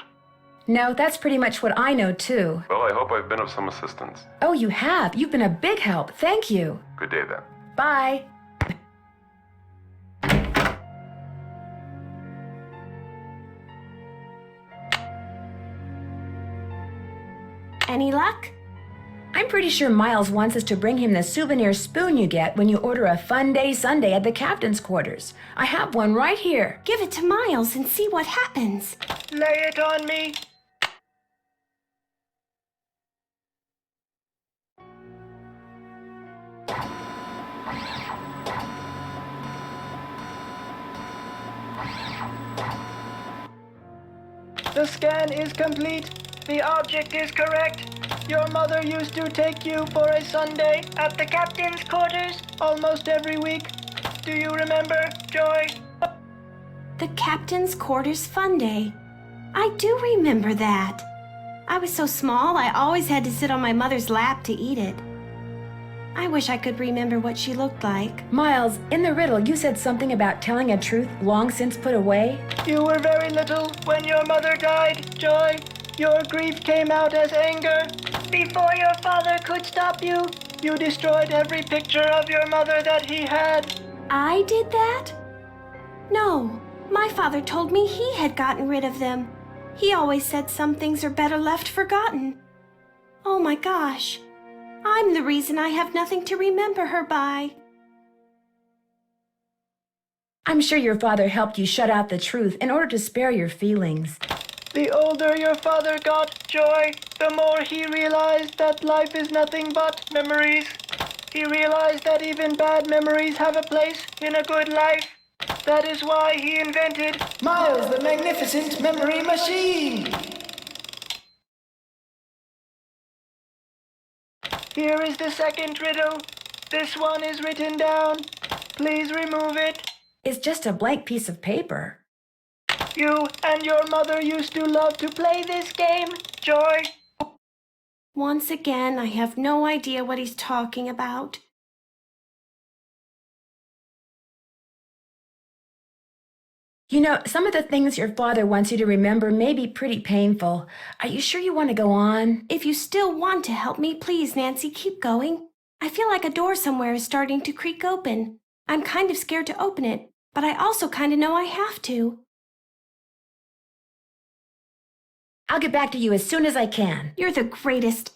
No, that's pretty much what I know, too. Well, I hope I've been of some assistance. Oh, you have. You've been a big help. Thank you. Good day, then. Bye. Any luck? I'm pretty sure Miles wants us to bring him the souvenir spoon you get when you order a Fun Day Sunday at the captain's quarters. I have one right here. Give it to Miles and see what happens. Lay it on me. The scan is complete. The object is correct. Your mother used to take you for a Sunday at the captain's quarters almost every week. Do you remember, Joy? The captain's quarters fun day. I do remember that. I was so small, I always had to sit on my mother's lap to eat it. I wish I could remember what she looked like. Miles, in the riddle, you said something about telling a truth long since put away. You were very little when your mother died, Joy. Your grief came out as anger. Before your father could stop you, you destroyed every picture of your mother that he had. I did that? No, my father told me he had gotten rid of them. He always said some things are better left forgotten. Oh my gosh, I'm the reason I have nothing to remember her by. I'm sure your father helped you shut out the truth in order to spare your feelings. The older your father got, Joy, the more he realized that life is nothing but memories. He realized that even bad memories have a place in a good life. That is why he invented Miles the Magnificent Memory Machine. Here is the second riddle. This one is written down. Please remove it. It's just a blank piece of paper. You and your mother used to love to play this game, Joy. Once again, I have no idea what he's talking about. You know, some of the things your father wants you to remember may be pretty painful. Are you sure you want to go on? If you still want to help me, please, Nancy, keep going. I feel like a door somewhere is starting to creak open. I'm kind of scared to open it, but I also kind of know I have to. I'll get back to you as soon as I can. You're the greatest.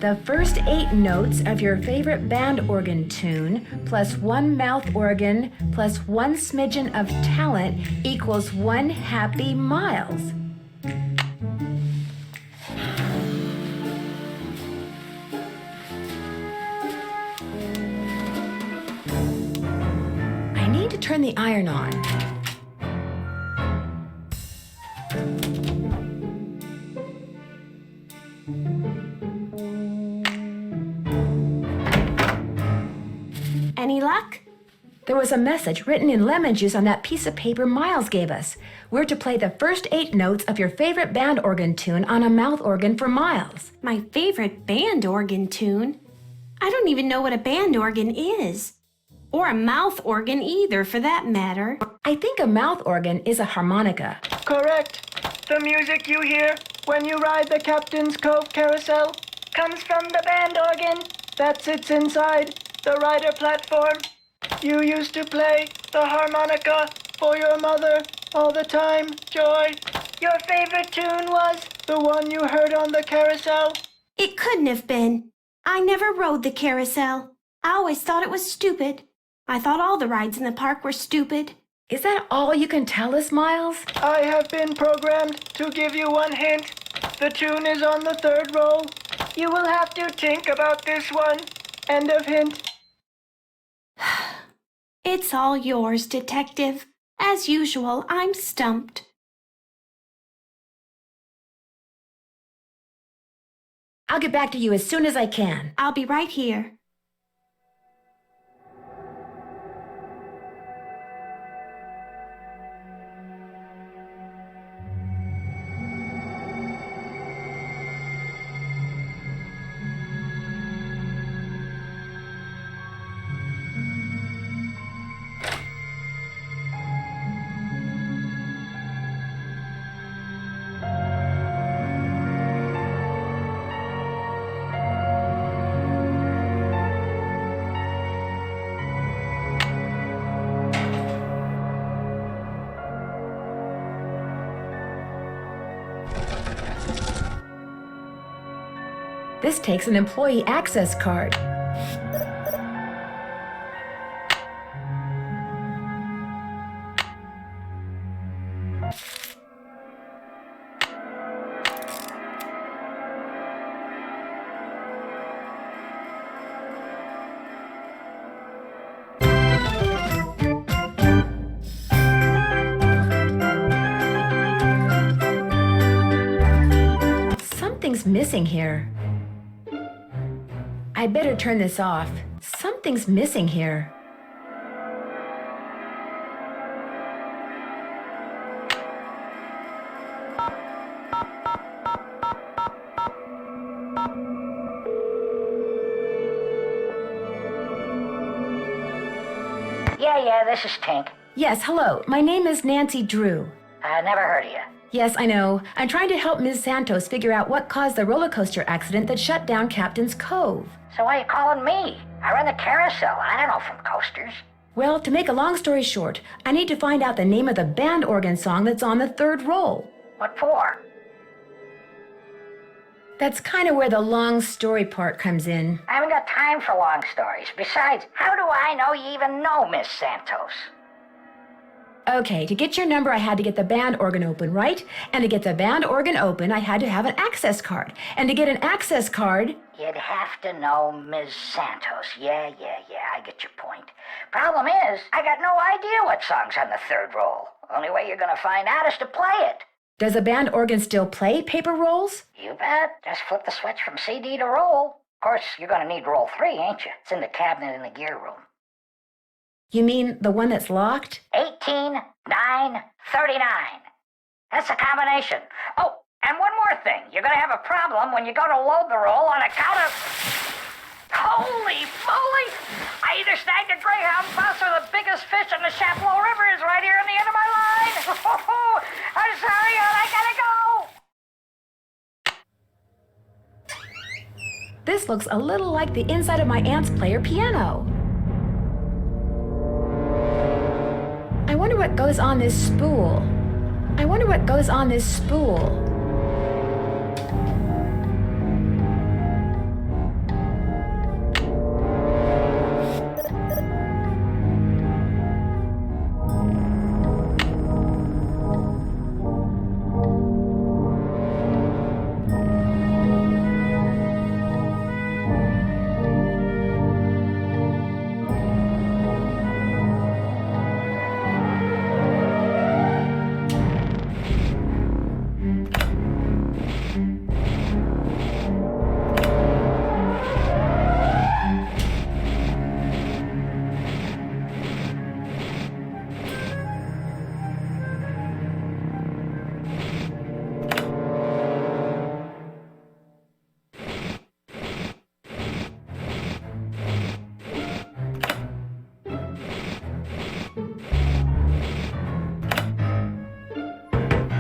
The first 8 notes of your favorite band organ tune, plus 1 mouth organ, plus 1 smidgen of talent equals 1 happy Miles. I need to turn the iron on. Any luck? There was a message written in lemon juice on that piece of paper Miles gave us. We're to play the first 8 notes of your favorite band organ tune on a mouth organ for Miles. My favorite band organ tune? I don't even know what a band organ is. Or a mouth organ either, for that matter. I think a mouth organ is a harmonica. Correct. The music you hear when you ride the Captain's Cove Carousel comes from the band organ that sits inside the rider platform. You used to play the harmonica for your mother all the time, Joy. Your favorite tune was the one you heard on the carousel? It couldn't have been. I never rode the carousel. I always thought it was stupid. I thought all the rides in the park were stupid. Is that all you can tell us, Miles? I have been programmed to give you one hint. The tune is on the 3rd roll. You will have to think about this one. End of hint. It's all yours, Detective. As usual, I'm stumped. I'll get back to you as soon as I can. I'll be right here. This takes an employee access card. Something's missing here. I better turn this off. Something's missing here. Yeah, this is Tink. Yes, hello. My name is Nancy Drew. Never heard of you. Yes, I know. I'm trying to help Ms. Santos figure out what caused the roller coaster accident that shut down Captain's Cove. So why are you calling me? I run the Carousel. I don't know from coasters. Well, to make a long story short, I need to find out the name of the band organ song that's on the third roll. What for? That's kind of where the long story part comes in. I haven't got time for long stories. Besides, how do I know you even know Miss Santos? Okay, to get your number, I had to get the band organ open, right? And to get the band organ open, I had to have an access card. And to get an access card... You'd have to know Ms. Santos. Yeah, I get your point. Problem is, I got no idea what song's on the third roll. Only way you're gonna find out is to play it. Does a band organ still play paper rolls? You bet. Just flip the switch from CD to roll. Of course, you're gonna need roll 3, ain't you? It's in the cabinet in the gear room. You mean the one that's locked? 18, 9, 39. That's a combination. Oh, and one more thing. You're gonna have a problem when you go to load the roll on account of... Holy moly! I either snagged a greyhound bus or the biggest fish in the Chapleau River is right here on the end of my line. I'm sorry, hon, I gotta go. This looks a little like the inside of my aunt's player piano. I wonder what goes on this spool.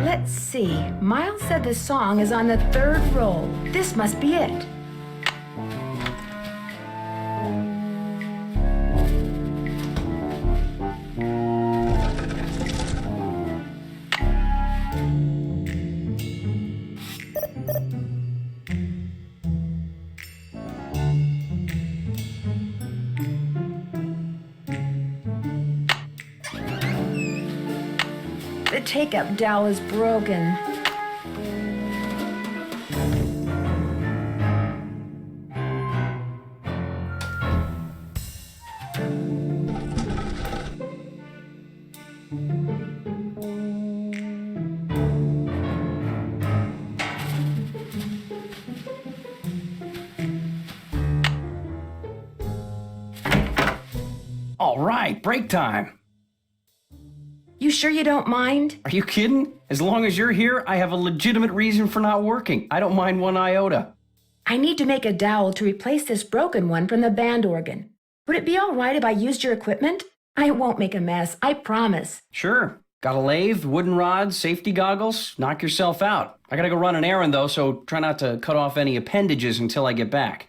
Let's see. Miles said the song is on the third roll. This must be it. The take-up dowel is broken. All right, break time. You sure you don't mind? Are you kidding? As long as you're here, I have a legitimate reason for not working. I don't mind one iota. I need to make a dowel to replace this broken one from the band organ. Would it be all right if I used your equipment? I won't make a mess, I promise. Sure. Got a lathe, wooden rods, safety goggles. Knock yourself out. I gotta go run an errand, though, so try not to cut off any appendages until I get back.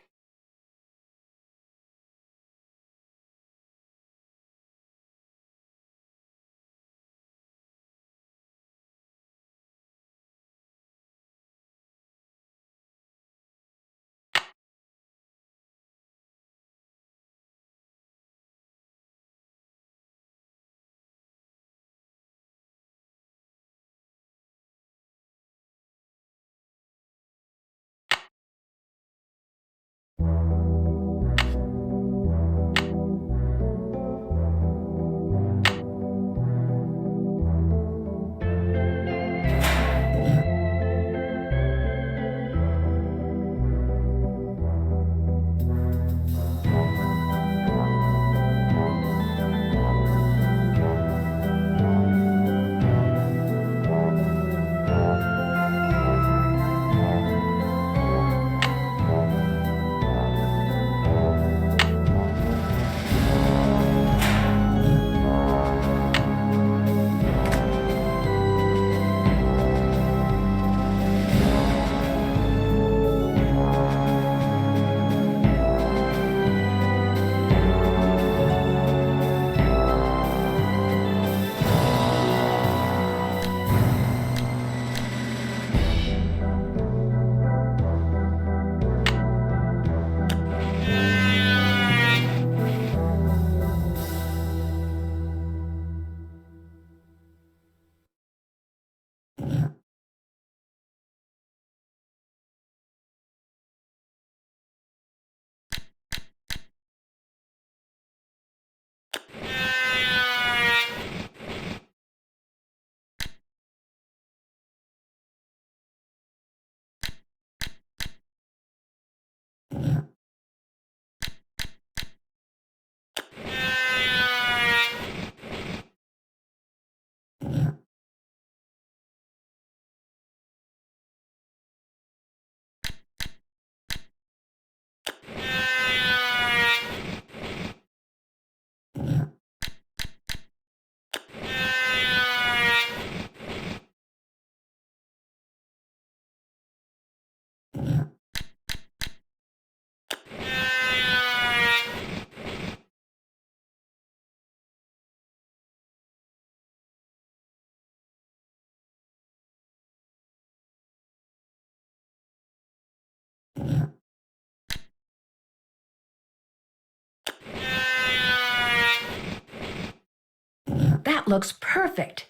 looks perfect.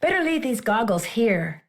Better leave these goggles here.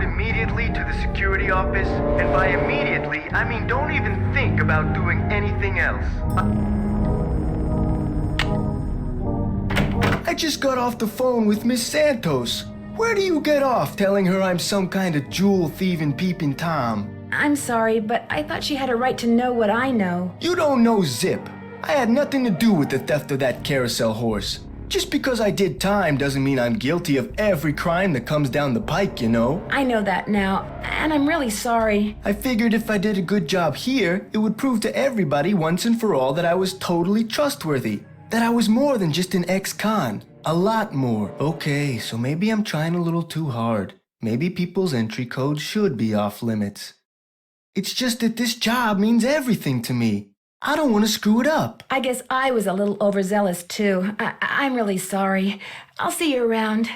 Immediately to the security office, and by immediately, I mean don't even think about doing anything else. I just got off the phone with Miss Santos. Where do you get off telling her I'm some kind of jewel-thieving peeping Tom? I'm sorry, but I thought she had a right to know what I know. You don't know zip. I had nothing to do with the theft of that carousel horse. Just because I did time doesn't mean I'm guilty of every crime that comes down the pike, you know? I know that now, and I'm really sorry. I figured if I did a good job here, it would prove to everybody once and for all that I was totally trustworthy. That I was more than just an ex-con. A lot more. Okay, so maybe I'm trying a little too hard. Maybe people's entry codes should be off limits. It's just that this job means everything to me. I don't want to screw it up. I guess I was a little overzealous too. I'm really sorry. I'll see you around.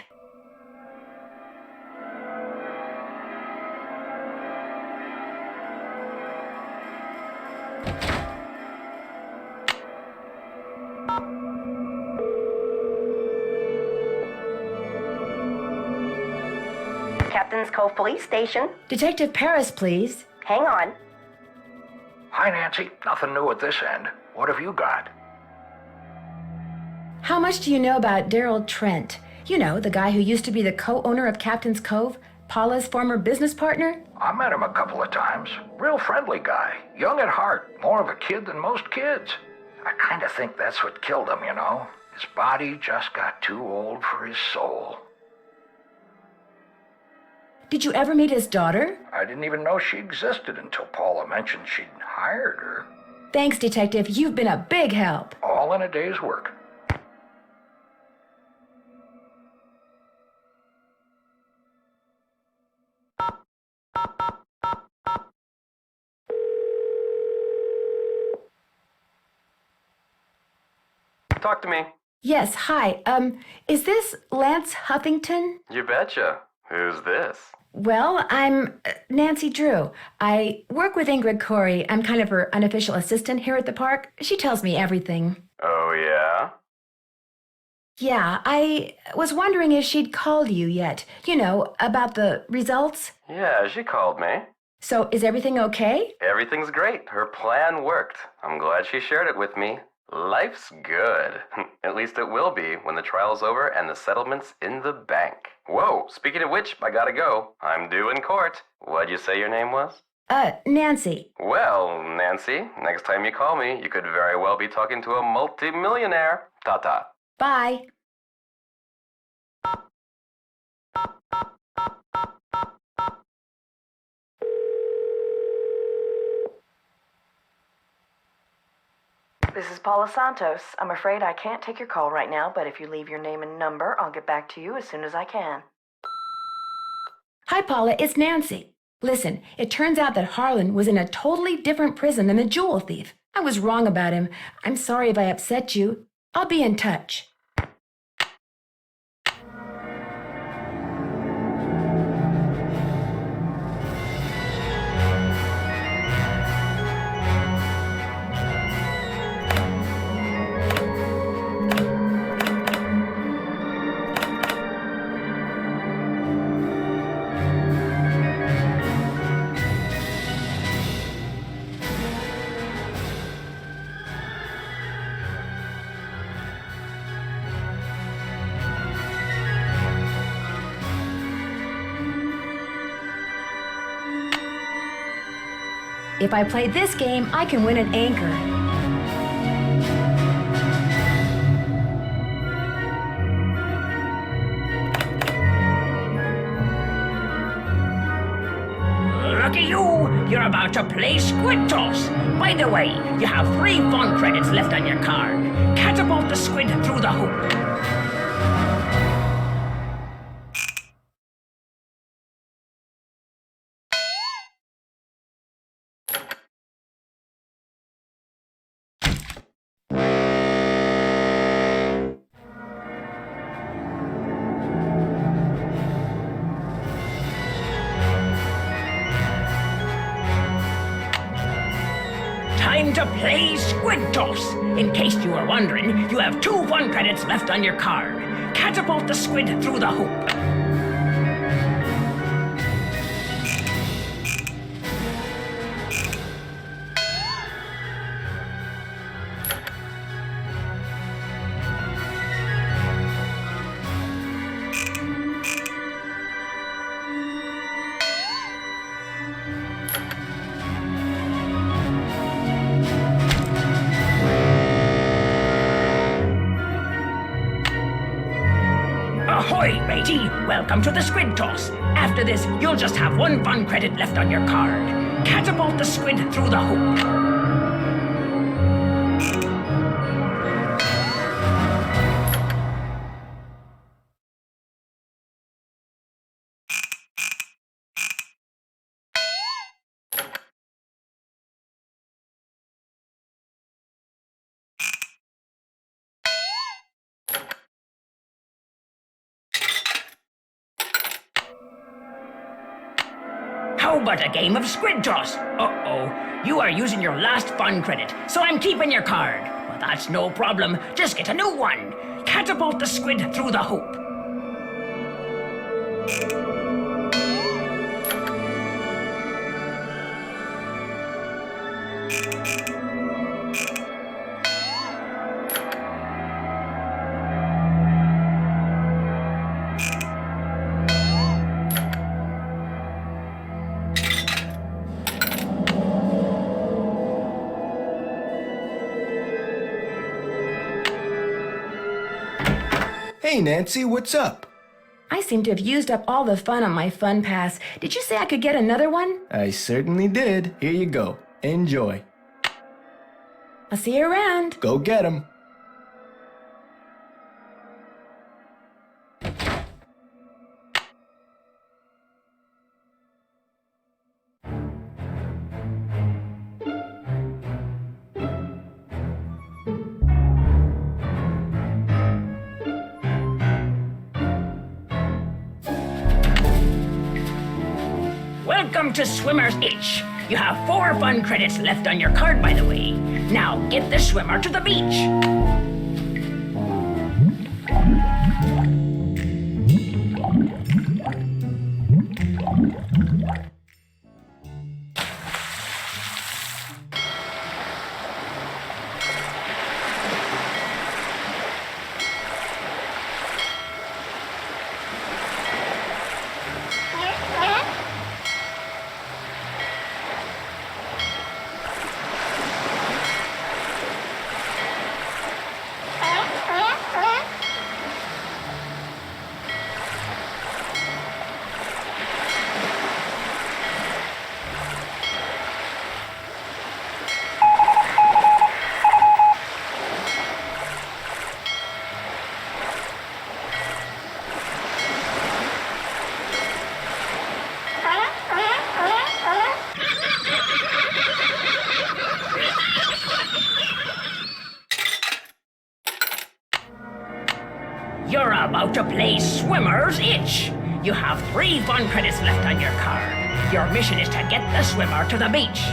Captain's Cove Police Station. Detective Paris, please. Hang on. Hi, Nancy. Nothing new at this end. What have you got? How much do you know about Daryl Trent? You know, the guy who used to be the co-owner of Captain's Cove, Paula's former business partner? I met him a couple of times. Real friendly guy. Young at heart. More of a kid than most kids. I kind of think that's what killed him, you know? His body just got too old for his soul. Did you ever meet his daughter? I didn't even know she existed until Paula mentioned she'd hired her. Thanks, Detective. You've been a big help. All in a day's work. talk to me. Yes, hi. Is this Lance Huffington? You betcha. Who's this? Well, I'm Nancy Drew. I work with Ingrid Corey. I'm kind of her unofficial assistant here at the park. She tells me everything. Oh, yeah? Yeah, I was wondering if she'd called you yet. You know, about the results. Yeah, she called me. So, is everything okay? Everything's great. Her plan worked. I'm glad she shared it with me. Life's good. At least it will be when the trial's over and the settlement's in the bank. Whoa, speaking of which, I gotta go. I'm due in court. What'd you say your name was? Nancy. Well, Nancy, next time you call me, you could very well be talking to a multi-millionaire. Ta-ta. Bye. This is Paula Santos. I'm afraid I can't take your call right now, but if you leave your name and number, I'll get back to you as soon as I can. Hi, Paula. It's Nancy. Listen, it turns out that Harlan was in a totally different prison than the jewel thief. I was wrong about him. I'm sorry if I upset you. I'll be in touch. If I play this game, I can win an anchor. Lucky you! You're about to play Squid Toss. By the way, you have 3 fun credits left on your card. Catapult the squid through the hoop. Time to play Squid Toss. In case you were wondering, you have 2 fun credits left on your card. Catapult the squid through the hoop. Ahoy, matey! Welcome to the Squid Toss. After this, you'll just have 1 fun credit left on your card. Catapult the squid through the hoop. How about a game of Squid Toss? Uh-oh, you are using your last fun credit, so I'm keeping your card. Well, that's no problem. Just get a new one. Catapult the squid through the hoop. Hey, Nancy, what's up? I seem to have used up all the fun on my fun pass. Did you say I could get another one? I certainly did. Here you go. Enjoy. I'll see you around. Go get 'em. Welcome to Swimmer's Itch. You have 4 fun credits left on your card, by the way. Now get the swimmer to the beach. You're about to play Swimmer's Itch. You have 3 fun credits left on your card. Your mission is to get the swimmer to the beach.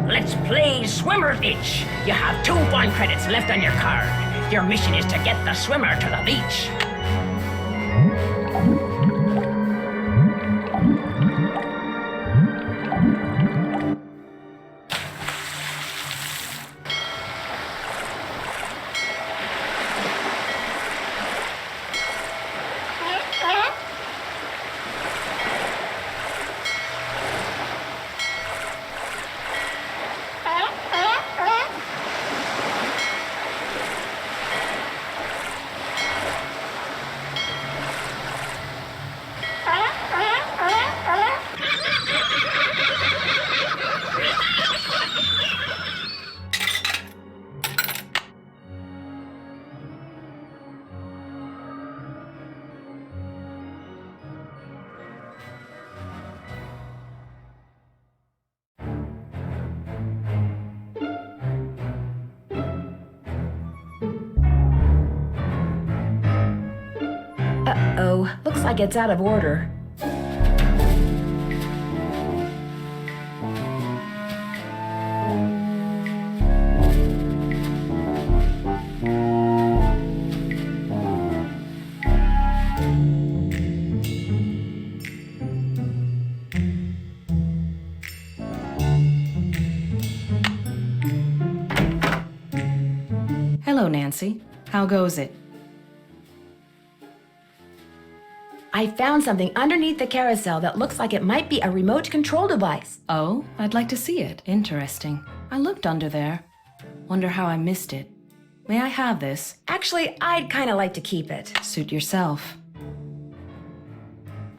Let's play Swimmer's Itch. You have 2 fun credits left on your card. Your mission is to get the swimmer to the beach. Uh-oh, looks like it's out of order. Hello, Nancy. How goes it? I found something underneath the carousel that looks like it might be a remote control device. Oh, I'd like to see it. Interesting. I looked under there. Wonder how I missed it. May I have this? Actually, I'd kind of like to keep it. Suit yourself.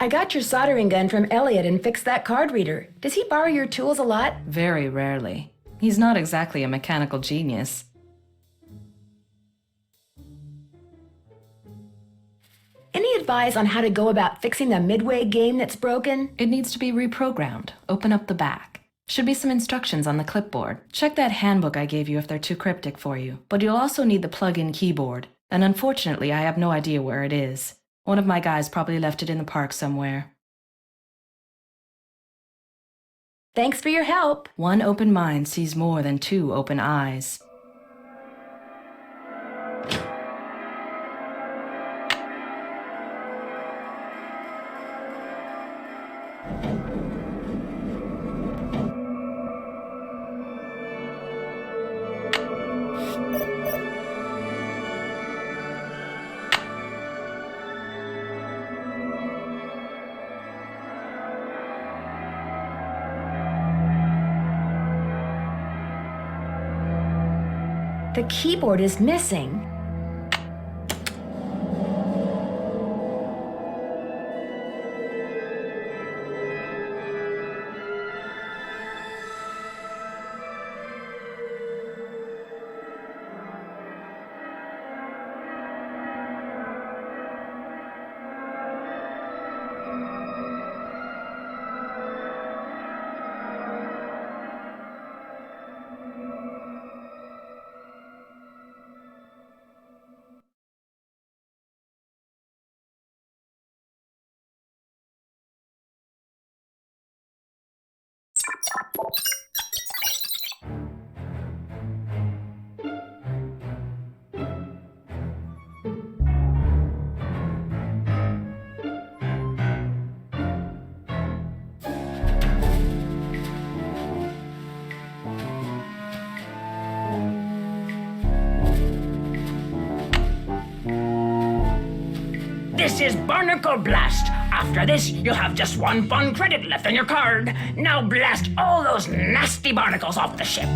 I got your soldering gun from Elliot and fixed that card reader. Does he borrow your tools a lot? Very rarely. He's not exactly a mechanical genius. Any advice on how to go about fixing the midway game that's broken? It needs to be reprogrammed. Open up the back. Should be some instructions on the clipboard. Check that handbook I gave you if they're too cryptic for you. But you'll also need the plug-in keyboard. And unfortunately, I have no idea where it is. One of my guys probably left it in the park somewhere. Thanks for your help. One open mind sees more than two open eyes. The keyboard is missing. This is Barnacle Blast. After this, you'll have just one fun credit left on your card. Now blast all those nasty barnacles off the ship.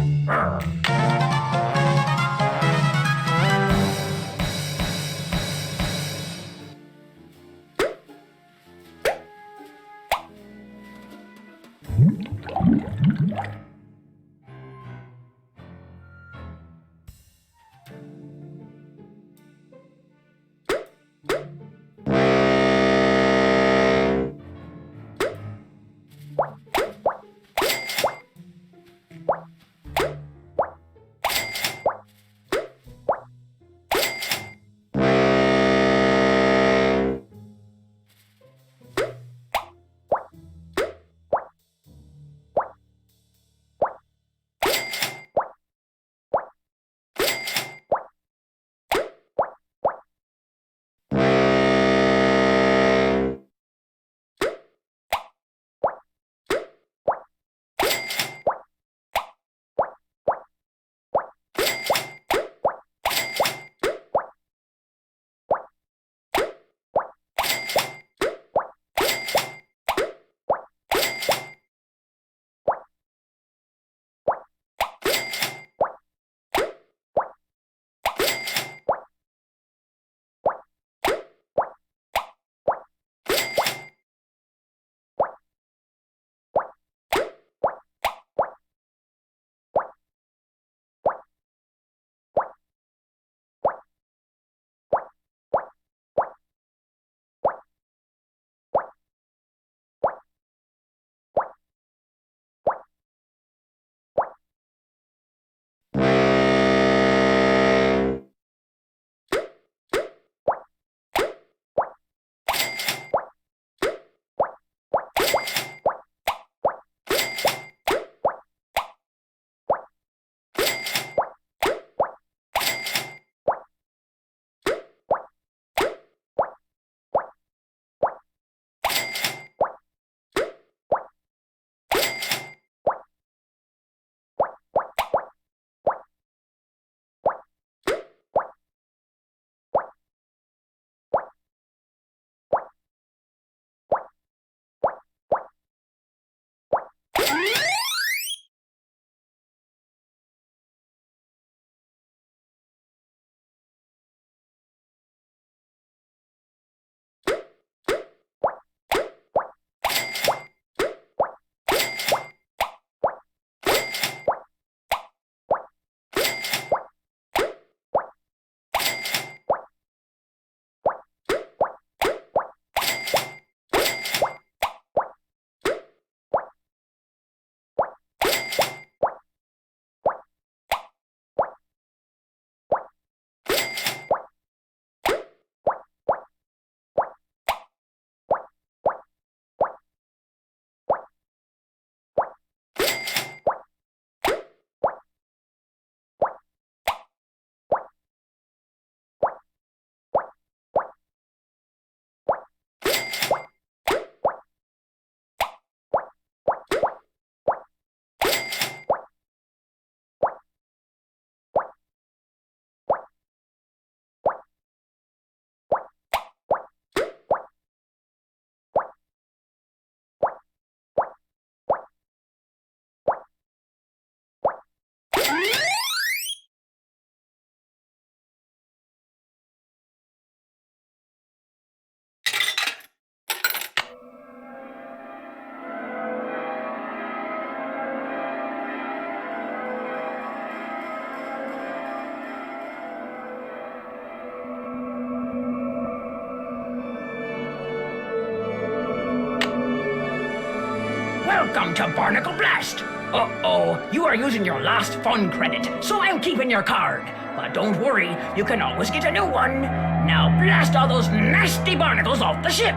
down to Barnacle Blast. Uh-oh, you are using your last fun credit, so I'm keeping your card. But don't worry, you can always get a new one. Now blast all those nasty barnacles off the ship.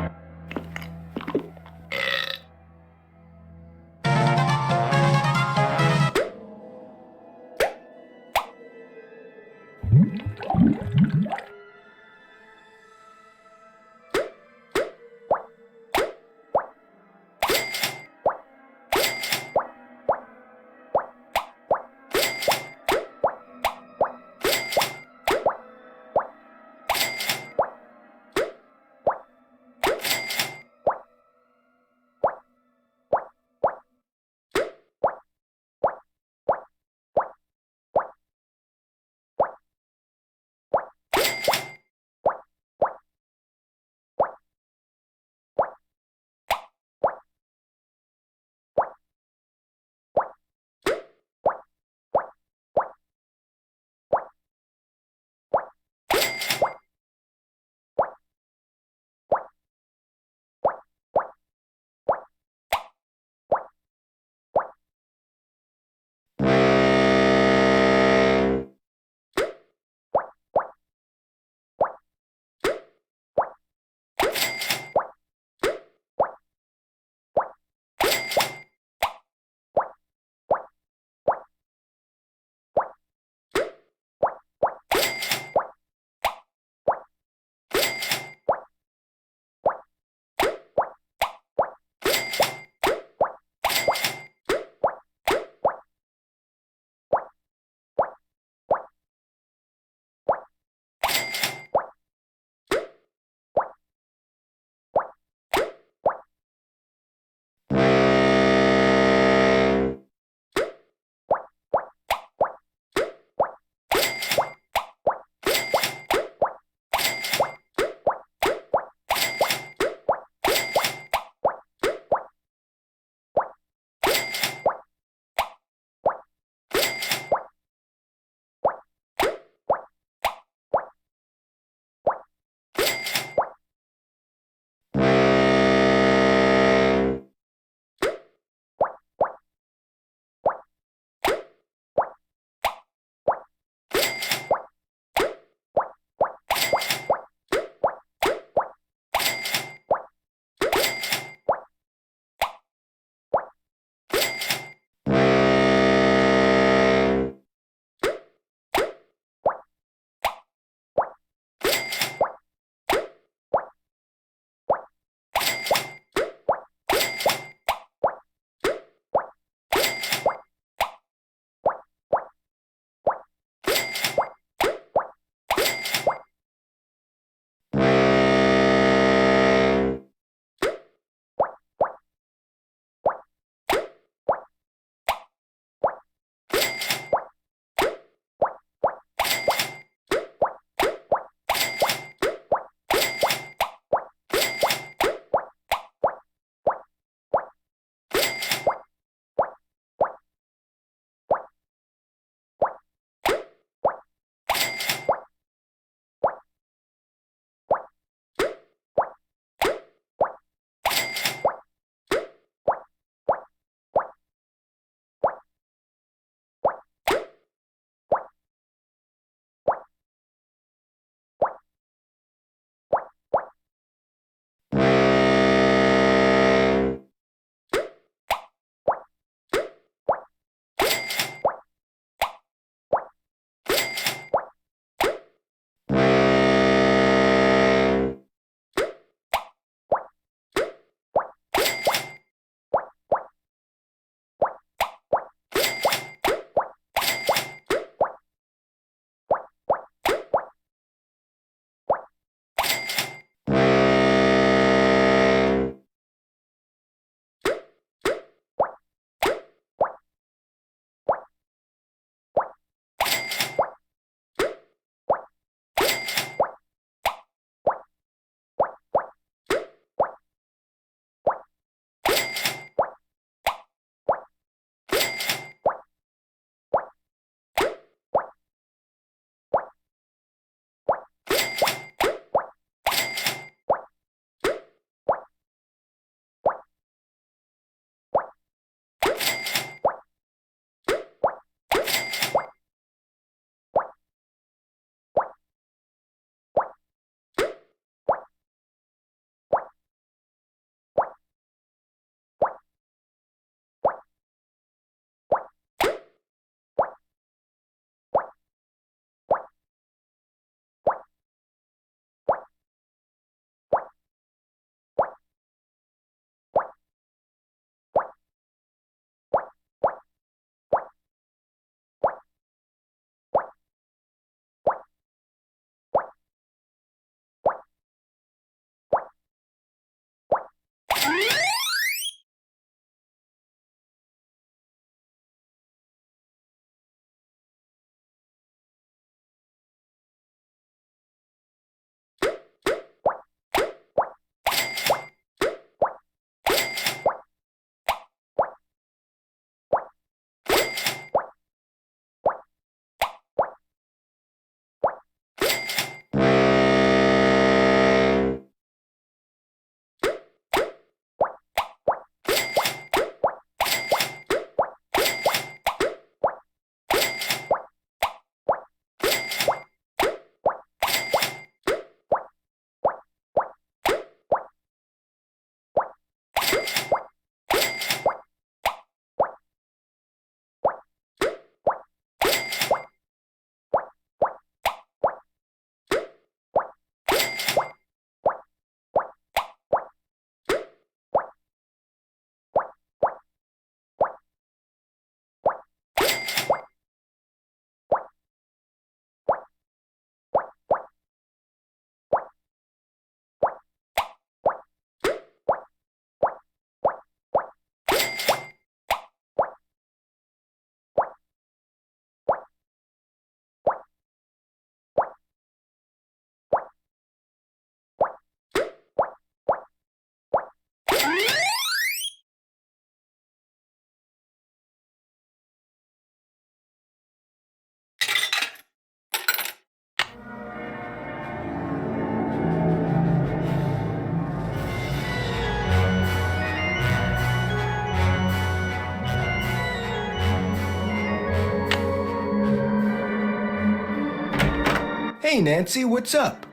Hey, Nancy, what's up?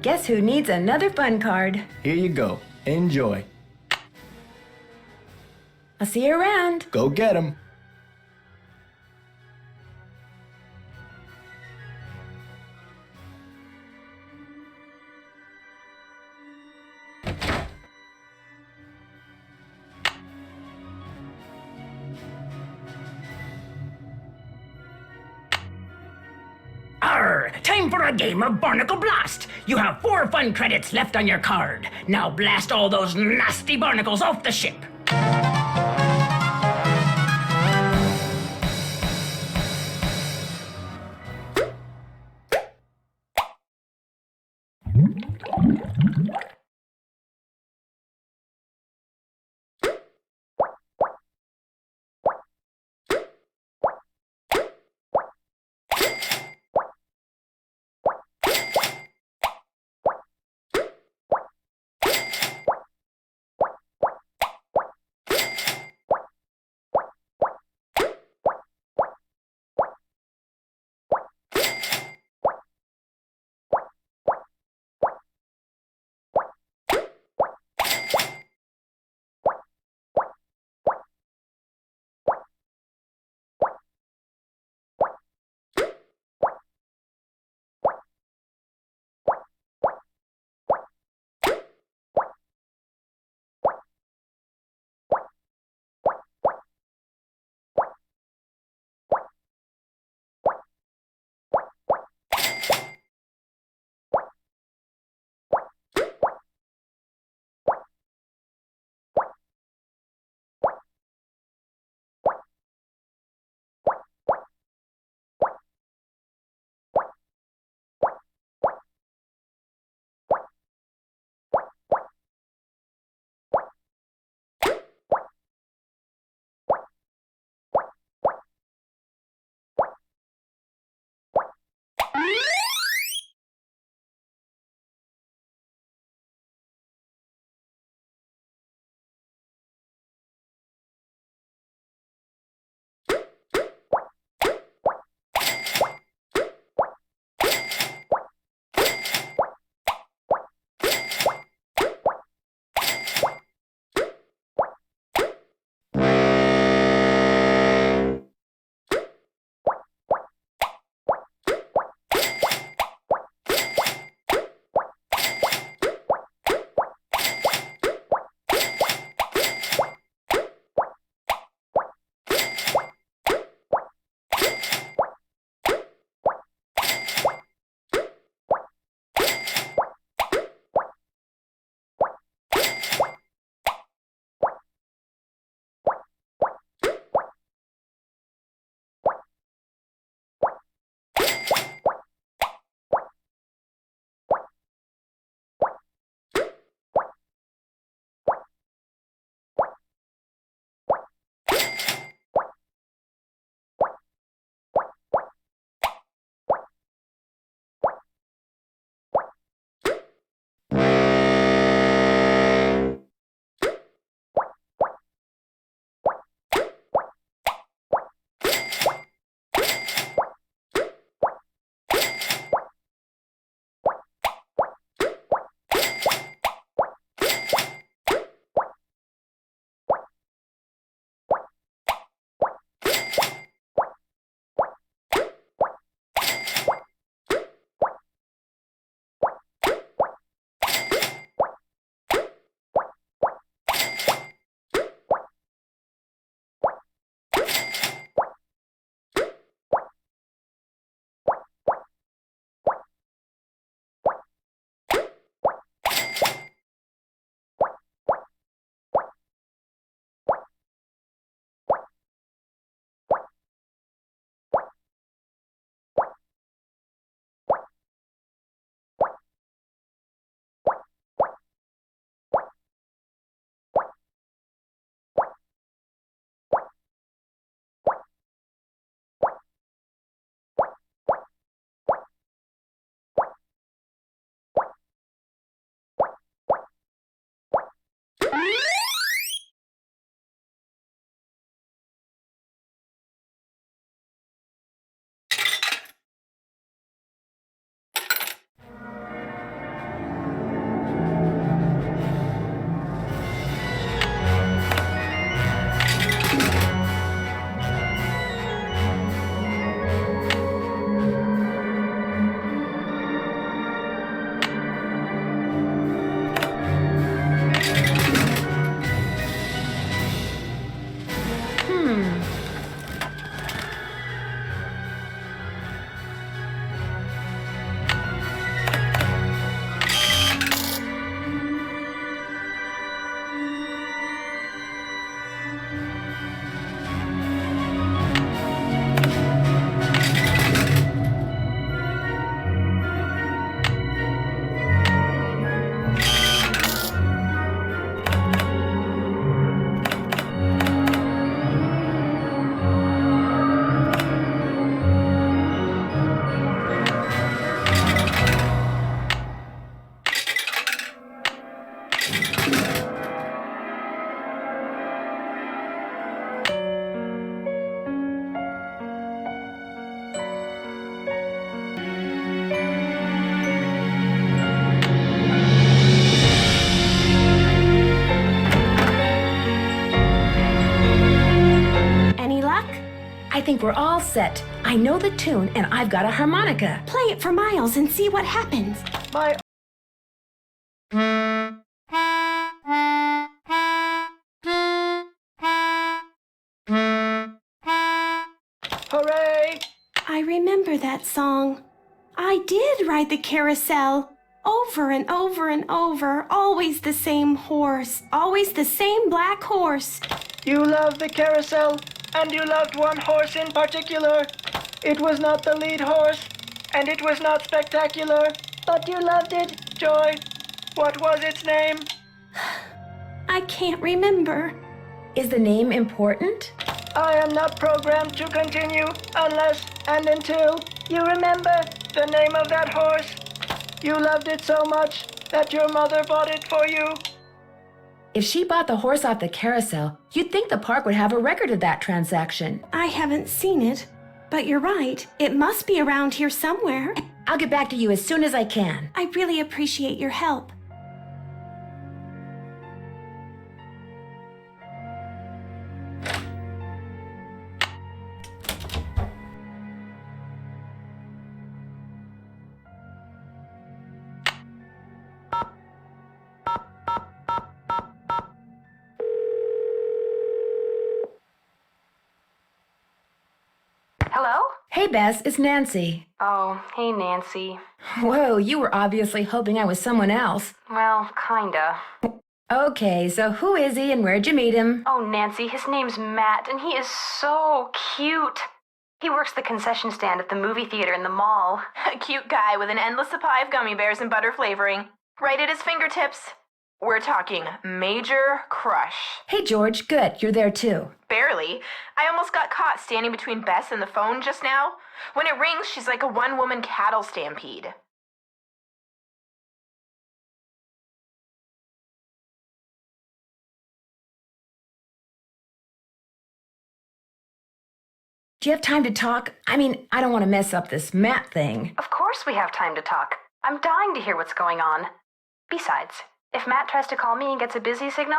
Guess who needs another fun card? Here you go. Enjoy. I'll see you around. Go get 'em. Arr! Time for a game of Barnacle Blast! You have 4 fun credits left on your card. Now blast all those nasty barnacles off the ship. Any luck? I think we're all set. I know the tune, and I've got a harmonica. Play it for Miles and see what happens. My... Hooray! I remember that song. I did ride the carousel. Over and over and over. Always the same horse. Always the same black horse. You loved the carousel, and you loved one horse in particular. It was not the lead horse, and it was not spectacular, but you loved it. Joy, what was its name? I can't remember. Is the name important? I am not programmed to continue unless and until you remember the name of that horse. You loved it so much that your mother bought it for you. If she bought the horse off the carousel, you'd think the park would have a record of that transaction. I haven't seen it, but you're right. It must be around here somewhere. I'll get back to you as soon as I can. I really appreciate your help. Hello? Hey, Bess, it's Nancy. Oh, hey, Nancy. Whoa, you were obviously hoping I was someone else. Well, kinda. Okay, so who is he and where'd you meet him? Oh, Nancy, his name's Matt, and he is so cute. He works the concession stand at the movie theater in the mall. A cute guy with an endless supply of gummy bears and butter flavoring. Right at his fingertips. We're talking major crush. Hey, George, good, you're there too. Barely. I almost got caught standing between Bess and the phone just now. When it rings, she's like a one-woman cattle stampede. Do you have time to talk? I mean, I don't want to mess up this Matt thing. Of course we have time to talk. I'm dying to hear what's going on. Besides, if Matt tries to call me and gets a busy signal,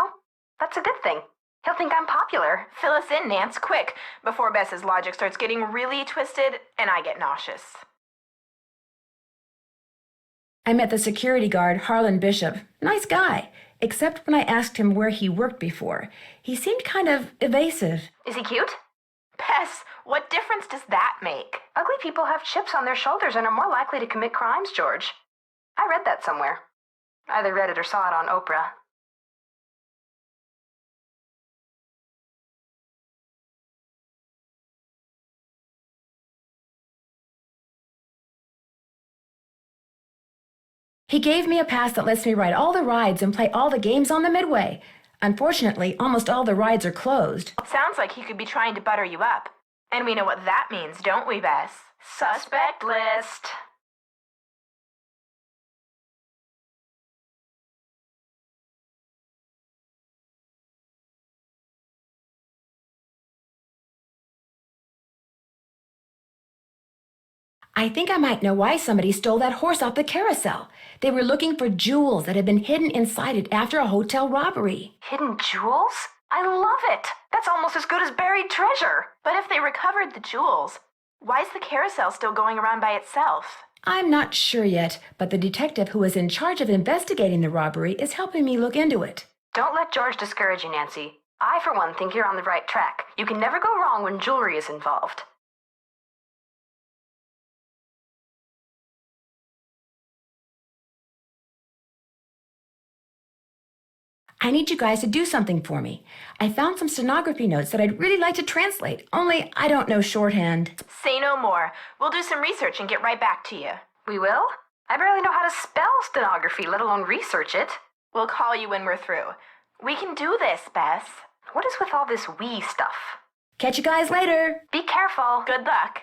that's a good thing. He'll think I'm popular. Fill us in, Nance, quick, before Bess's logic starts getting really twisted and I get nauseous. I met the security guard, Harlan Bishop. Nice guy, except when I asked him where he worked before. He seemed kind of evasive. Is he cute? Bess, what difference does that make? Ugly people have chips on their shoulders and are more likely to commit crimes, George. I read that somewhere. Either read it or saw it on Oprah. He gave me a pass that lets me ride all the rides and play all the games on the Midway. Unfortunately, almost all the rides are closed. Sounds like he could be trying to butter you up. And we know what that means, don't we, Bess? Suspect list. I think I might know why somebody stole that horse off the carousel. They were looking for jewels that had been hidden inside it after a hotel robbery. Hidden jewels? I love it. That's almost as good as buried treasure. But if they recovered the jewels, why is the carousel still going around by itself? I'm not sure yet, but the detective who is in charge of investigating the robbery is helping me look into it. Don't let George discourage you, Nancy. I, for one, think you're on the right track. You can never go wrong when jewelry is involved. I need you guys to do something for me. I found some stenography notes that I'd really like to translate, only I don't know shorthand. Say no more. We'll do some research and get right back to you. We will? I barely know how to spell stenography, let alone research it. We'll call you when we're through. We can do this, Bess. What is with all this we stuff? Catch you guys later. Be careful. Good luck.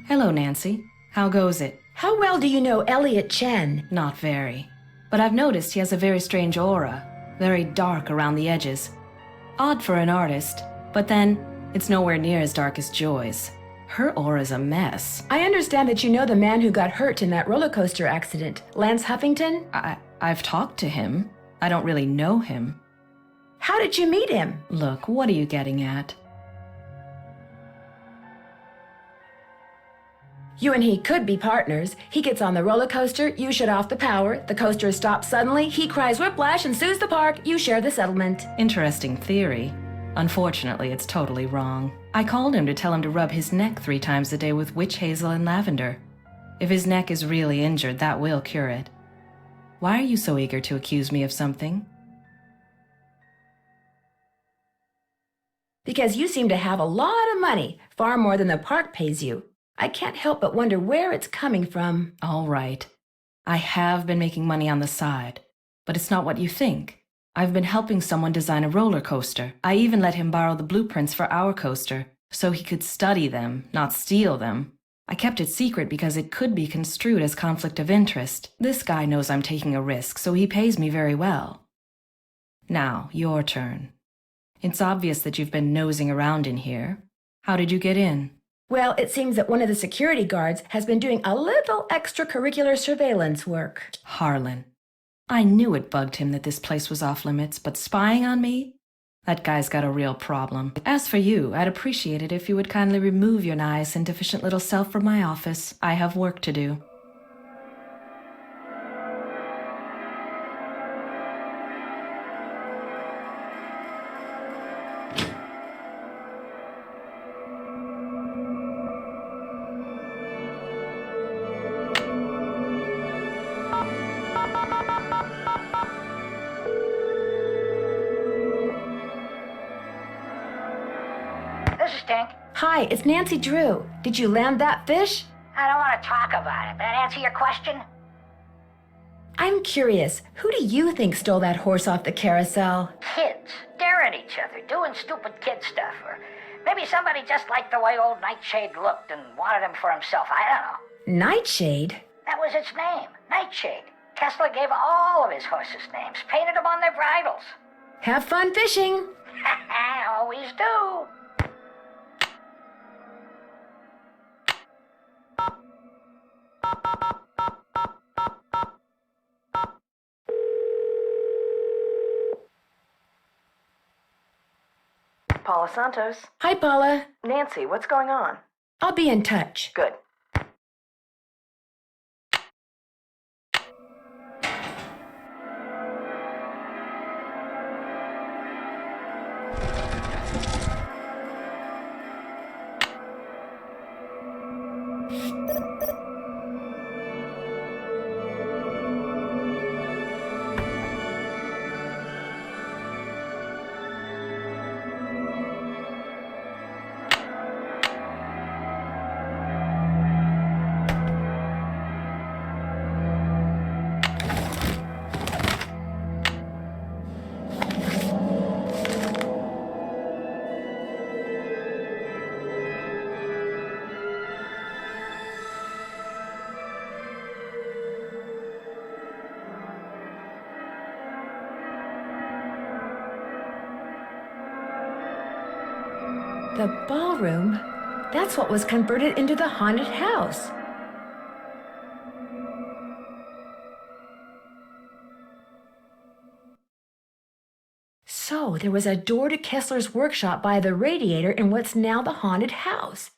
Hello, Nancy. How goes it? How well do you know Elliot Chen? Not very. But I've noticed he has a very strange aura. Very dark around the edges. Odd for an artist, but then it's nowhere near as dark as Joy's. Her aura's a mess. I understand that you know the man who got hurt in that roller coaster accident, Lance Huffington? I've talked to him. I don't really know him. How did you meet him? Look, what are you getting at? You and he could be partners. He gets on the roller coaster, you shut off the power, the coaster stops suddenly, he cries whiplash and sues the park, you share the settlement. Interesting theory. Unfortunately, it's totally wrong. I called him to tell him to rub his neck 3 times a day with witch hazel and lavender. If his neck is really injured, that will cure it. Why are you so eager to accuse me of something? Because you seem to have a lot of money, far more than the park pays you. I can't help but wonder where it's coming from. All right. I have been making money on the side, but it's not what you think. I've been helping someone design a roller coaster. I even let him borrow the blueprints for our coaster, so he could study them, not steal them. I kept it secret because it could be construed as conflict of interest. This guy knows I'm taking a risk, so he pays me very well. Now, your turn. It's obvious that you've been nosing around in here. How did you get in? Well, it seems that one of the security guards has been doing a little extracurricular surveillance work. Harlan. I knew it bugged him that this place was off limits, but spying on me? That guy's got a real problem. As for you, I'd appreciate it if you would kindly remove your nice and deficient little self from my office. I have work to do. Hi, it's Nancy Drew. Did you land that fish? I don't want to talk about it. That answer your question? I'm curious, who do you think stole that horse off the carousel? Kids. Daring each other, doing stupid kid stuff. Or maybe somebody just liked the way old Nightshade looked and wanted him for himself. I don't know. Nightshade? That was its name. Nightshade. Kessler gave all of his horses names, painted them on their bridles. Have fun fishing. Always do. Paula Santos. Hi, Paula. Nancy, what's going on? I'll be in touch. Good. The ballroom? That's what was converted into the haunted house. So, there was a door to Kessler's workshop by the radiator in what's now the haunted house.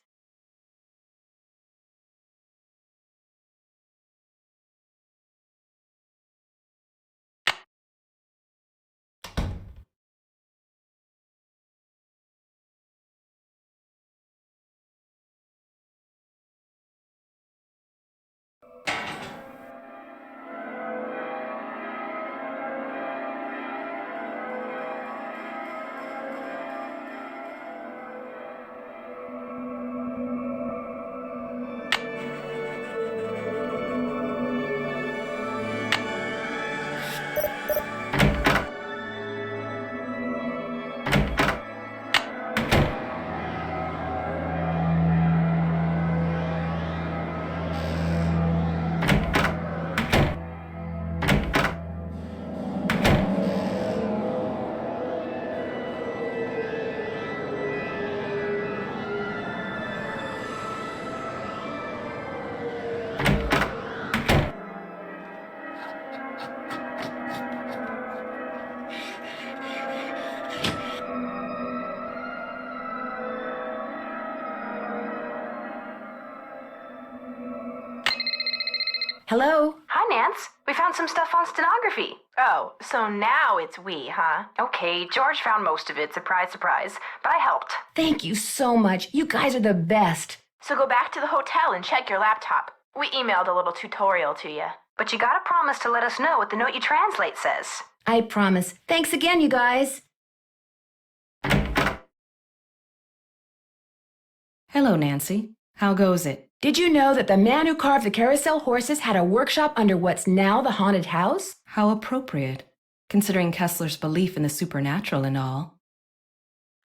Hello? Hi, Nance. We found some stuff on stenography. Oh, so now it's we, huh? Okay, George found most of it, surprise, surprise. But I helped. Thank you so much. You guys are the best. So go back to the hotel and check your laptop. We emailed a little tutorial to you. But you gotta promise to let us know what the note you translate says. I promise. Thanks again, you guys. Hello, Nancy. How goes it? Did you know that the man who carved the carousel horses had a workshop under what's now the haunted house? How appropriate, considering Kessler's belief in the supernatural and all.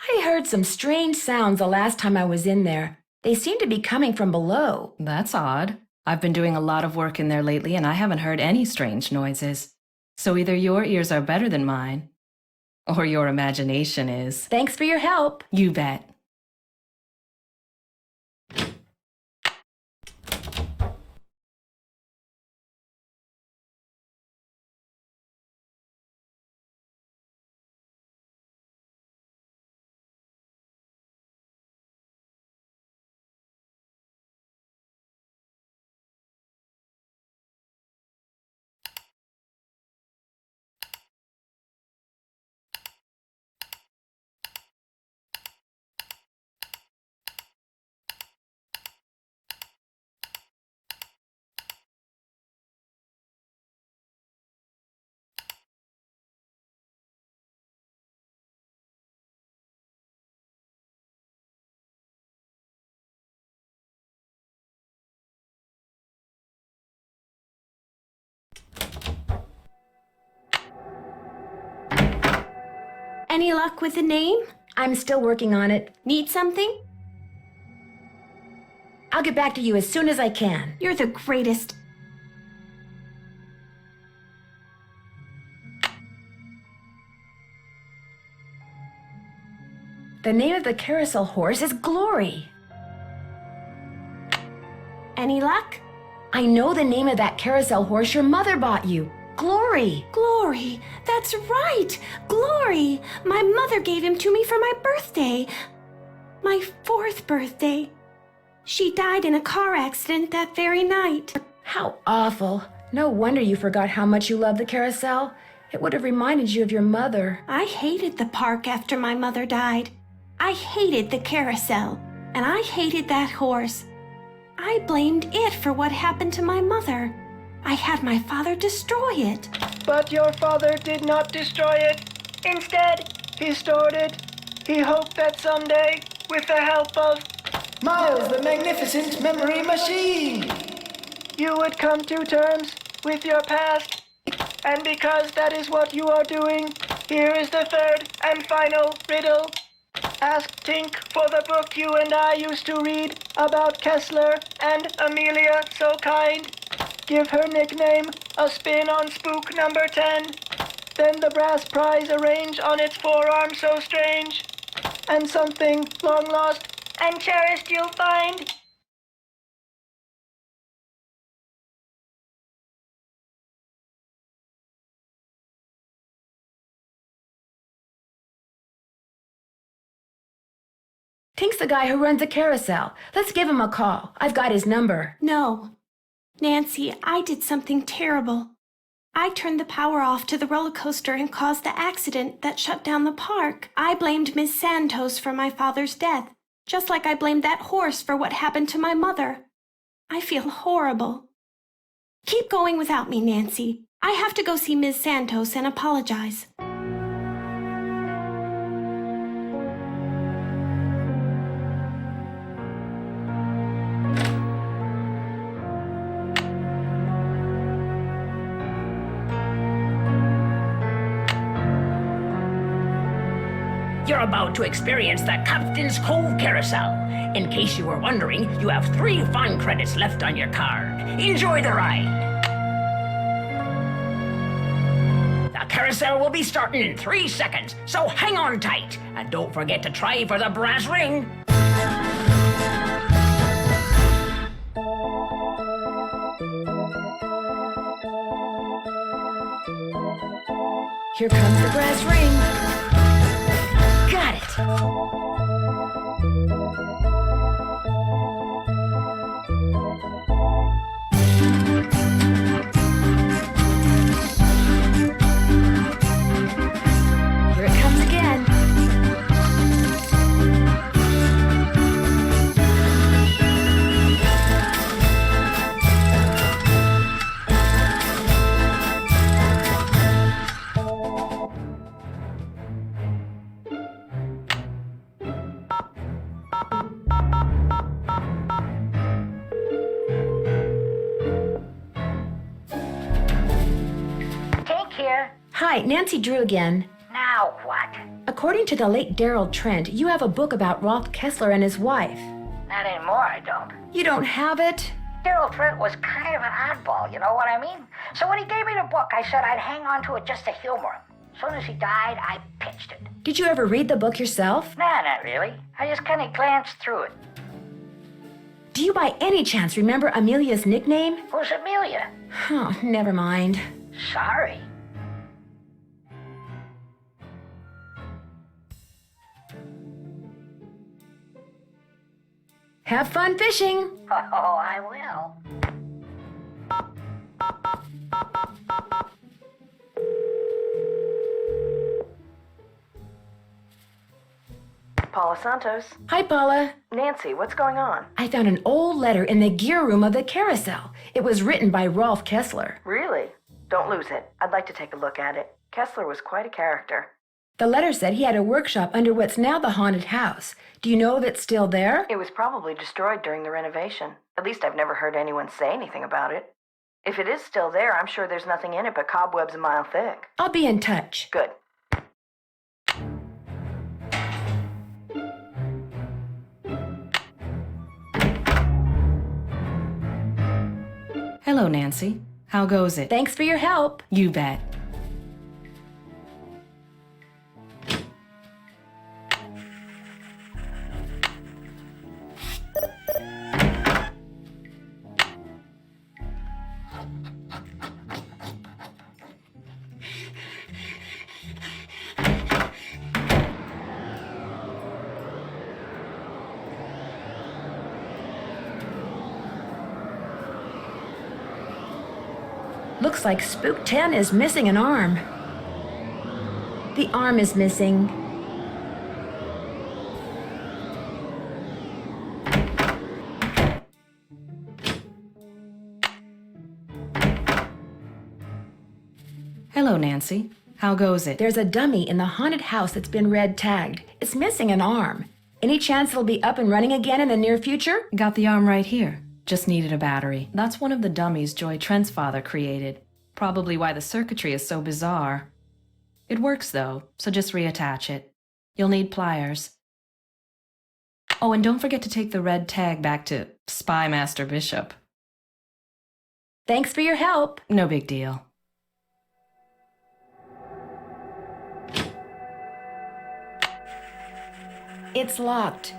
I heard some strange sounds the last time I was in there. They seemed to be coming from below. That's odd. I've been doing a lot of work in there lately, and I haven't heard any strange noises. So either your ears are better than mine, or your imagination is. Thanks for your help. You bet. Any luck with the name? I'm still working on it. Need something? I'll get back to you as soon as I can. You're the greatest. The name of the carousel horse is Glory. Any luck? I know the name of that carousel horse your mother bought you. Glory! Glory! That's right! Glory! My mother gave him to me for my birthday. My 4th birthday. She died in a car accident that very night. How awful. No wonder you forgot how much you loved the carousel. It would have reminded you of your mother. I hated the park after my mother died. I hated the carousel, and I hated that horse. I blamed it for what happened to my mother. I had my father destroy it. But your father did not destroy it. Instead, he stored it. He hoped that someday, with the help of Miles, the magnificent memory machine! you would come to terms with your past. And because that is what you are doing, here is the 3rd and final riddle. Ask Tink for the book you and I used to read about Kessler and Amelia So Kind. Give her nickname a spin on spook number 10. Then the brass prize arrange on its forearm so strange. And something long lost and cherished you'll find. Tink's the guy who runs the carousel. Let's give him a call. I've got his number. No. Nancy, I did something terrible. I turned the power off to the roller coaster and caused the accident that shut down the park. I blamed Miss Santos for my father's death, just like I blamed that horse for what happened to my mother. I feel horrible. Keep going without me, Nancy. I have to go see Miss Santos and apologize. You're about to experience the Captain's Cove Carousel. In case you were wondering, you have 3 fun credits left on your card. Enjoy the ride. The carousel will be starting in 3 seconds, so hang on tight. And don't forget to try for the brass ring. Here comes the brass ring. Got it. Here it comes again. Hi, Nancy Drew again. Now what? According to the late Daryl Trent, you have a book about Rolf Kessler and his wife. Not anymore, I don't. You don't have it? Daryl Trent was kind of an oddball, you know what I mean? So when he gave me the book, I said I'd hang on to it just to humor him. As soon as he died, I pitched it. Did you ever read the book yourself? Nah, not really. I just kind of glanced through it. Do you by any chance remember Amelia's nickname? Who's Amelia? Oh, never mind. Sorry. Have fun fishing. Oh, I will. Paula Santos. Hi, Paula. Nancy, what's going on? I found an old letter in the gear room of the carousel. It was written by Rolf Kessler. Really? Don't lose it. I'd like to take a look at it. Kessler was quite a character. The letter said he had a workshop under what's now the haunted house. Do you know if it's still there? It was probably destroyed during the renovation. At least I've never heard anyone say anything about it. If it is still there, I'm sure there's nothing in it but cobwebs a mile thick. I'll be in touch. Good. Hello, Nancy. How goes it? Thanks for your help. You bet. Looks like Spook 10 is missing an arm. The arm is missing. Hello, Nancy. How goes it? There's a dummy in the haunted house that's been red tagged. It's missing an arm. Any chance it'll be up and running again in the near future? Got the arm right here. Just needed a battery. That's one of the dummies Joy Trent's father created. Probably why the circuitry is so bizarre. It works though, so just reattach it. You'll need pliers. Oh, and don't forget to take the red tag back to Spy Master Bishop. Thanks for your help. No big deal. It's locked.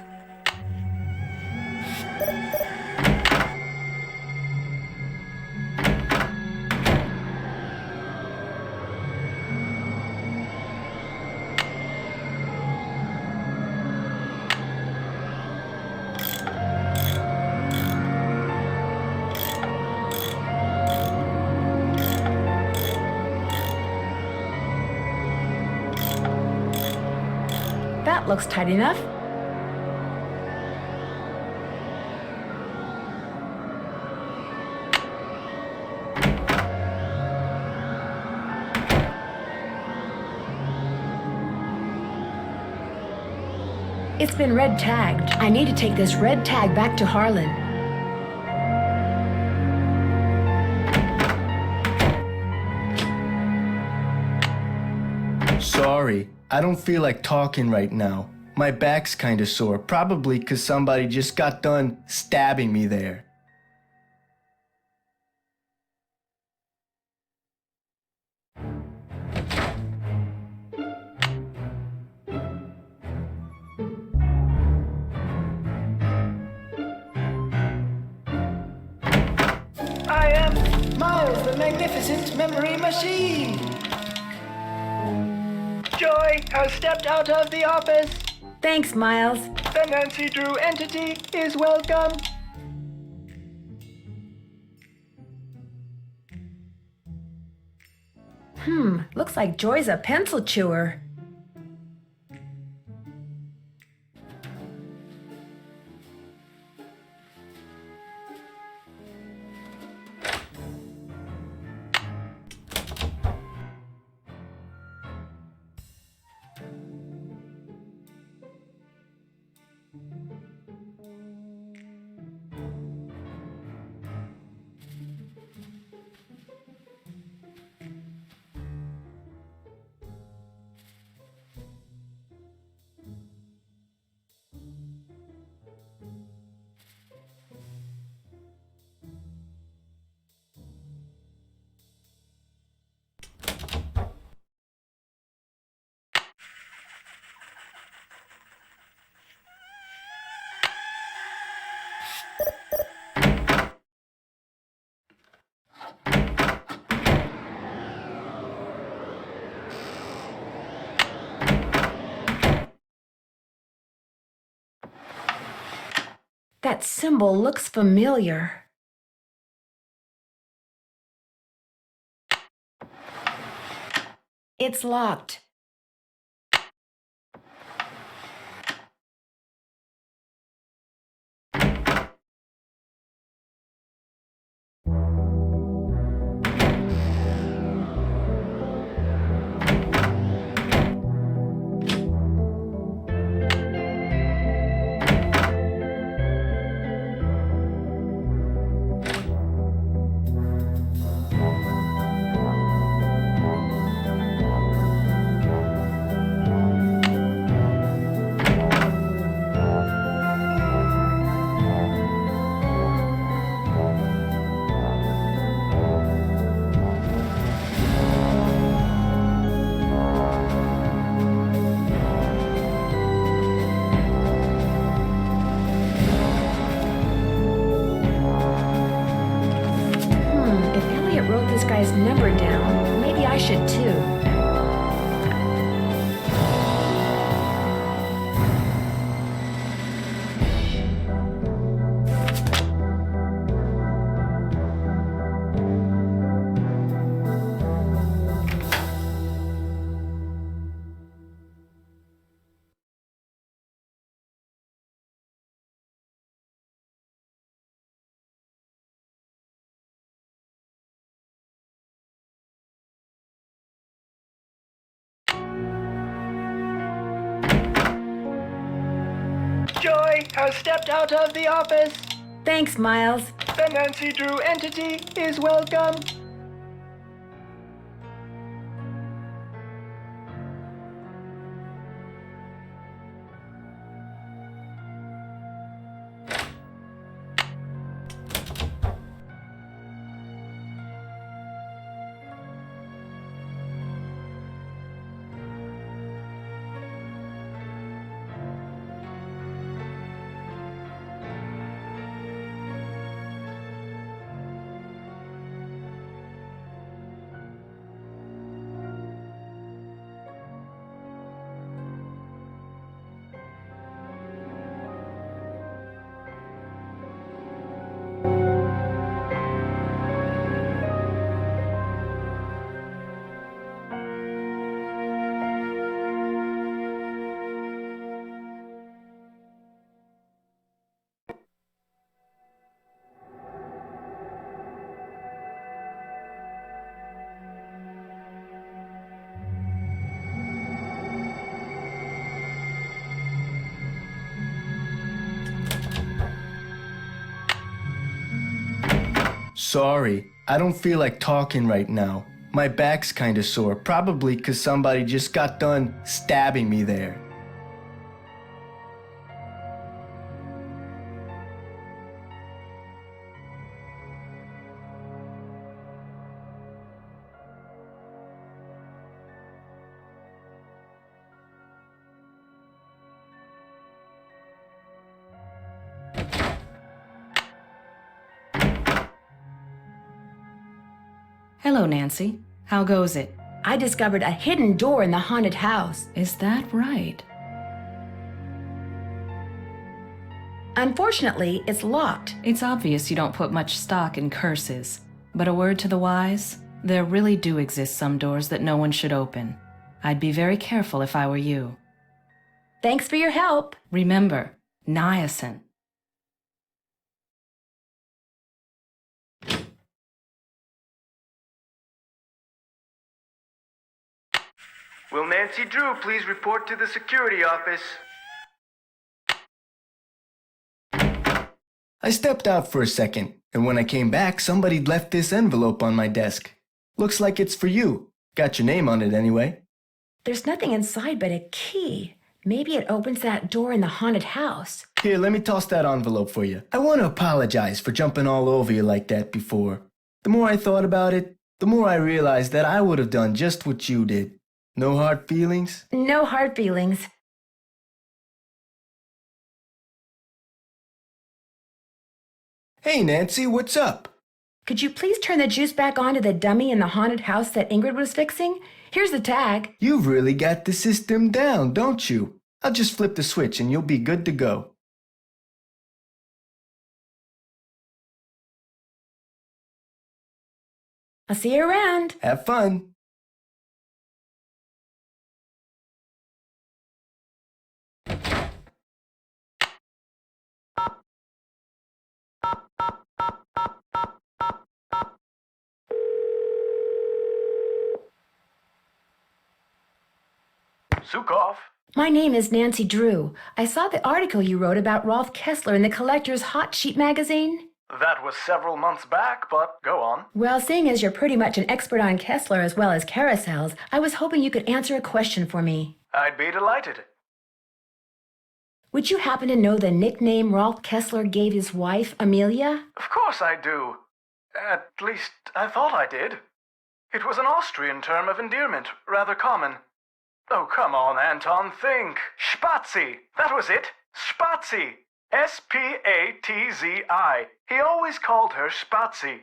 That looks tight enough. It's been red tagged. I need to take this red tag back to Harlan. Sorry, I don't feel like talking right now. My back's kinda sore, probably 'cause somebody just got done stabbing me there. I am Miles, the Magnificent Memory Machine. Joy has stepped out of the office. Thanks, Miles. The Nancy Drew entity is welcome. Looks like Joy's a pencil chewer. That symbol looks familiar. It's locked. This guy's number down. Maybe I should too. boy has stepped out of the office. Thanks, Miles. The Nancy Drew entity is welcome. Sorry, I don't feel like talking right now. My back's kinda sore, probably 'cause somebody just got done stabbing me there. Hello, Nancy. How goes it? I discovered a hidden door in the haunted house. Is that right? Unfortunately, it's locked. It's obvious you don't put much stock in curses. But a word to the wise, there really do exist some doors that no one should open. I'd be very careful if I were you. Thanks for your help. Remember, niacin. Will Nancy Drew please report to the security office? I stepped out for a second, and when I came back, somebody'd left this envelope on my desk. Looks like it's for you. Got your name on it anyway. There's nothing inside but a key. Maybe it opens that door in the haunted house. Here, let me toss that envelope for you. I want to apologize for jumping all over you like that before. The more I thought about it, the more I realized that I would have done just what you did. No hard feelings? No hard feelings. Hey, Nancy, what's up? Could you please turn the juice back on to the dummy in the haunted house that Ingrid was fixing? Here's the tag. You've really got the system down, don't you? I'll just flip the switch and you'll be good to go. I'll see you around. Have fun. Sukov. My name is Nancy Drew. I saw the article you wrote about Rolf Kessler in the Collector's Hot Sheet magazine. That was several months back, but go on. Well, seeing as you're pretty much an expert on Kessler as well as carousels, I was hoping you could answer a question for me. I'd be delighted. Would you happen to know the nickname Rolf Kessler gave his wife, Amelia? Of course I do. At least, I thought I did. It was an Austrian term of endearment, rather common. Oh, come on, Anton, think. Spazi. That was it. Spazi. S-P-A-T-Z-I. He always called her Spazi.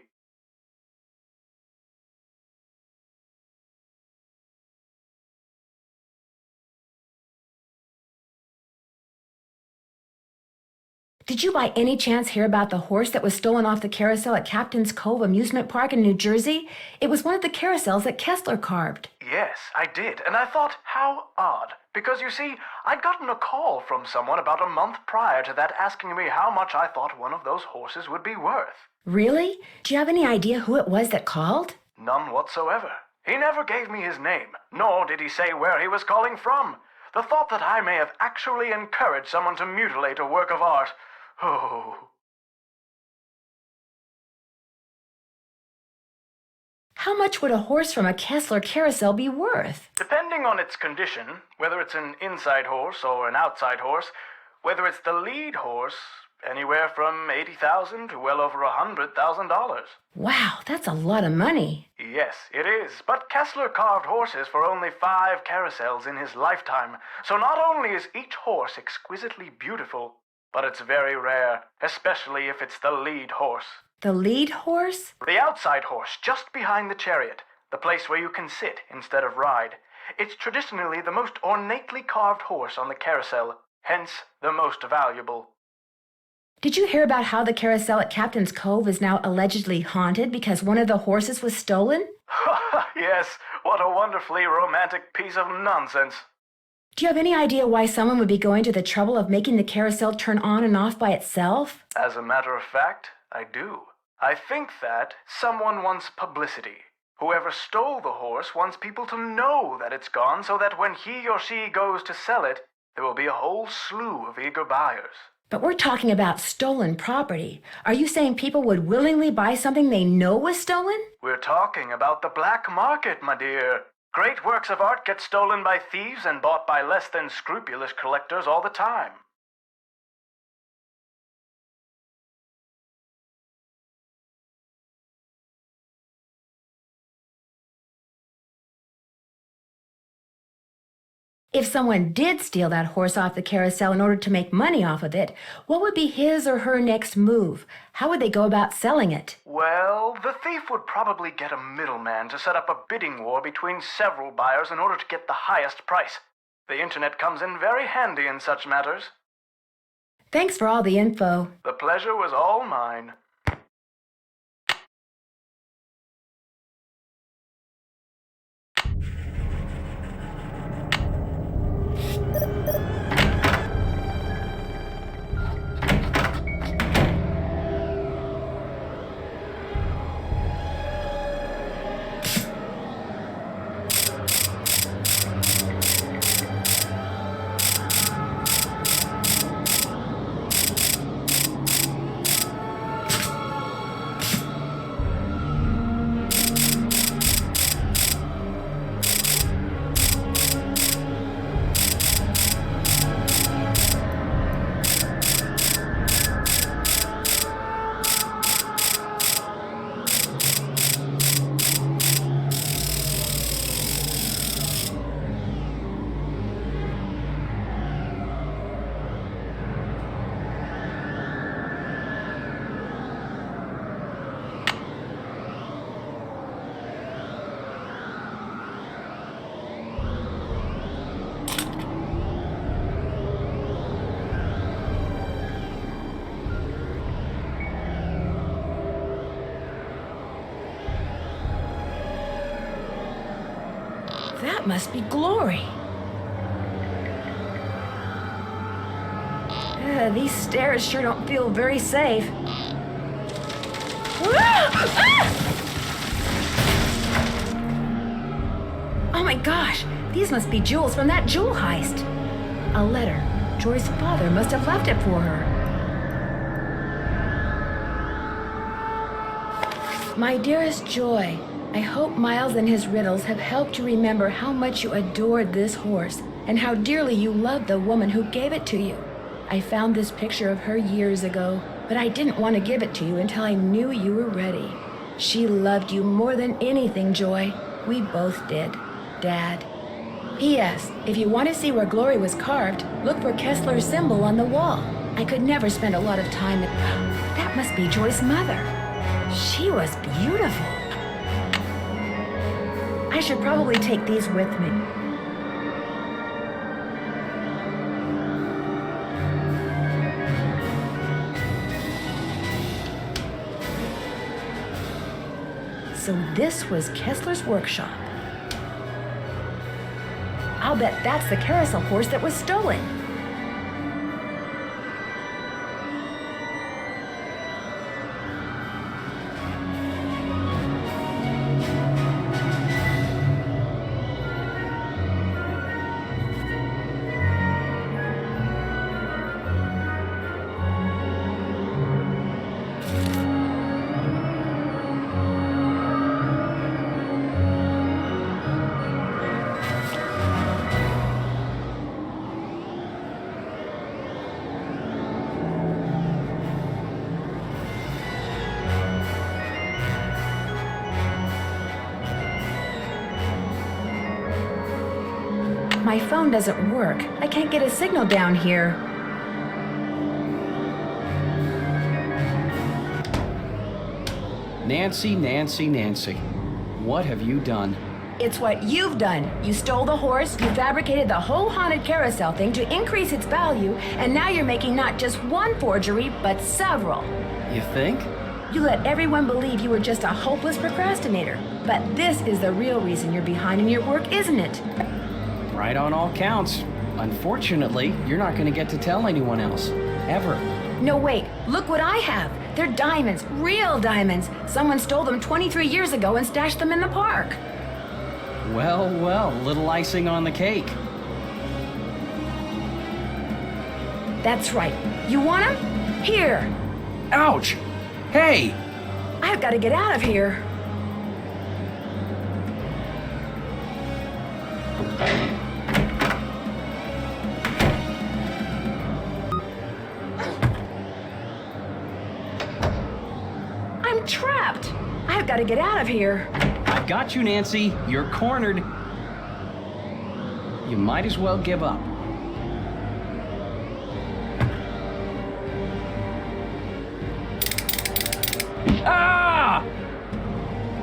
Did you by any chance hear about the horse that was stolen off the carousel at Captain's Cove Amusement Park in New Jersey? It was one of the carousels that Kessler carved. Yes, I did, and I thought, how odd. Because you see, I'd gotten a call from someone about a month prior to that asking me how much I thought one of those horses would be worth. Really? Do you have any idea who it was that called? None whatsoever. He never gave me his name, nor did he say where he was calling from. The thought that I may have actually encouraged someone to mutilate a work of art. Oh. How much would a horse from a Kessler Carousel be worth? Depending on its condition, whether it's an inside horse or an outside horse, whether it's the lead horse, anywhere from $80,000 to well over $100,000. Wow, that's a lot of money. Yes, it is. But Kessler carved horses for only 5 carousels in his lifetime. So not only is each horse exquisitely beautiful, but it's very rare, especially if it's the lead horse. The lead horse? The outside horse, just behind the chariot, the place where you can sit instead of ride. It's traditionally the most ornately carved horse on the carousel, hence the most valuable. Did you hear about how the carousel at Captain's Cove is now allegedly haunted because one of the horses was stolen? Yes, what a wonderfully romantic piece of nonsense. Do you have any idea why someone would be going to the trouble of making the carousel turn on and off by itself? As a matter of fact, I do. I think that someone wants publicity. Whoever stole the horse wants people to know that it's gone so that when he or she goes to sell it, there will be a whole slew of eager buyers. But we're talking about stolen property. Are you saying people would willingly buy something they know was stolen? We're talking about the black market, my dear. Great works of art get stolen by thieves and bought by less than scrupulous collectors all the time. If someone did steal that horse off the carousel in order to make money off of it, what would be his or her next move? How would they go about selling it? Well, the thief would probably get a middleman to set up a bidding war between several buyers in order to get the highest price. The internet comes in very handy in such matters. Thanks for all the info. The pleasure was all mine. That must be Glory. These stairs sure don't feel very safe. Oh my gosh, these must be jewels from that jewel heist. A letter. Joy's father must have left it for her. My dearest Joy, I hope Miles and his riddles have helped you remember how much you adored this horse and how dearly you loved the woman who gave it to you. I found this picture of her years ago, but I didn't want to give it to you until I knew you were ready. She loved you more than anything, Joy. We both did. Dad. P.S. If you want to see where Glory was carved, look for Kessler's symbol on the wall. I could never spend a lot of time at... That must be Joy's mother. She was beautiful. I should probably take these with me. So this was Kessler's workshop. I'll bet that's the carousel horse that was stolen. My phone doesn't work. I can't get a signal down here. Nancy, Nancy, Nancy. What have you done? It's what you've done. You stole the horse, you fabricated the whole haunted carousel thing to increase its value, and now you're making not just one forgery, but several. You think? You let everyone believe you were just a hopeless procrastinator. But this is the real reason you're behind in your work, isn't it? Right on all counts. Unfortunately, you're not going to get to tell anyone else. Ever. No, wait. Look what I have. They're diamonds. Real diamonds. Someone stole them 23 years ago and stashed them in the park. Well, well, little icing on the cake. That's right. You want them? Here. Ouch! Hey! I've got to get out of here. I'm trapped. I've got to get out of here. I've got you, Nancy. You're cornered. You might as well give up. Ah!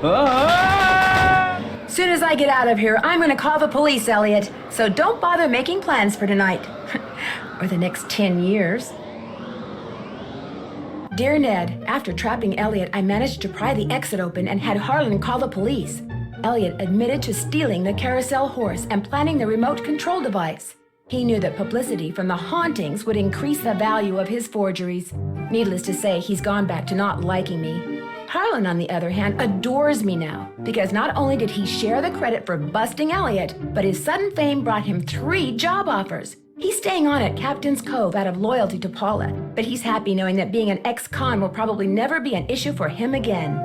Ah! Soon as I get out of here, I'm going to call the police, Elliot. So don't bother making plans for tonight. Or the next 10 years. Dear Ned, after trapping Elliot, I managed to pry the exit open and had Harlan call the police. Elliot admitted to stealing the carousel horse and planning the remote control device. He knew that publicity from the hauntings would increase the value of his forgeries. Needless to say, he's gone back to not liking me. Harlan, on the other hand, adores me now, because not only did he share the credit for busting Elliot, but his sudden fame brought him 3 job offers. He's staying on at Captain's Cove out of loyalty to Paula, but he's happy knowing that being an ex-con will probably never be an issue for him again.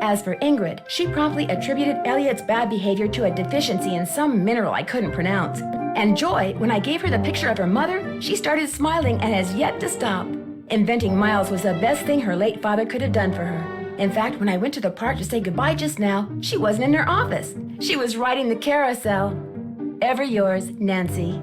As for Ingrid, she promptly attributed Elliot's bad behavior to a deficiency in some mineral I couldn't pronounce. And Joy, when I gave her the picture of her mother, she started smiling and has yet to stop. Inventing Miles was the best thing her late father could have done for her. In fact, when I went to the park to say goodbye just now, she wasn't in her office. She was riding the carousel. Ever yours, Nancy.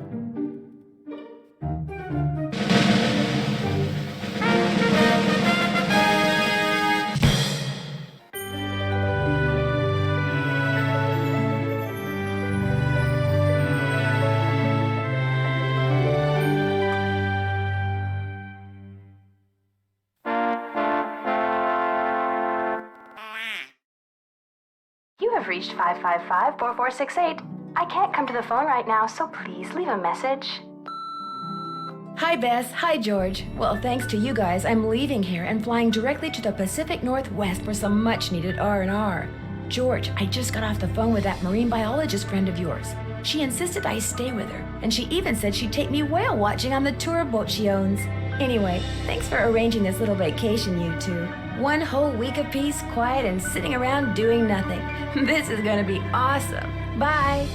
You have reached 555-4468. I can't come to the phone right now, so please leave a message. Hi, Bess. Hi, George. Well, thanks to you guys, I'm leaving here and flying directly to the Pacific Northwest for some much-needed R&R. George, I just got off the phone with that marine biologist friend of yours. She insisted I stay with her, and she even said she'd take me whale watching on the tour boat she owns. Anyway, thanks for arranging this little vacation, you two. 1 whole week of peace, quiet, and sitting around doing nothing. This is gonna be awesome. Bye!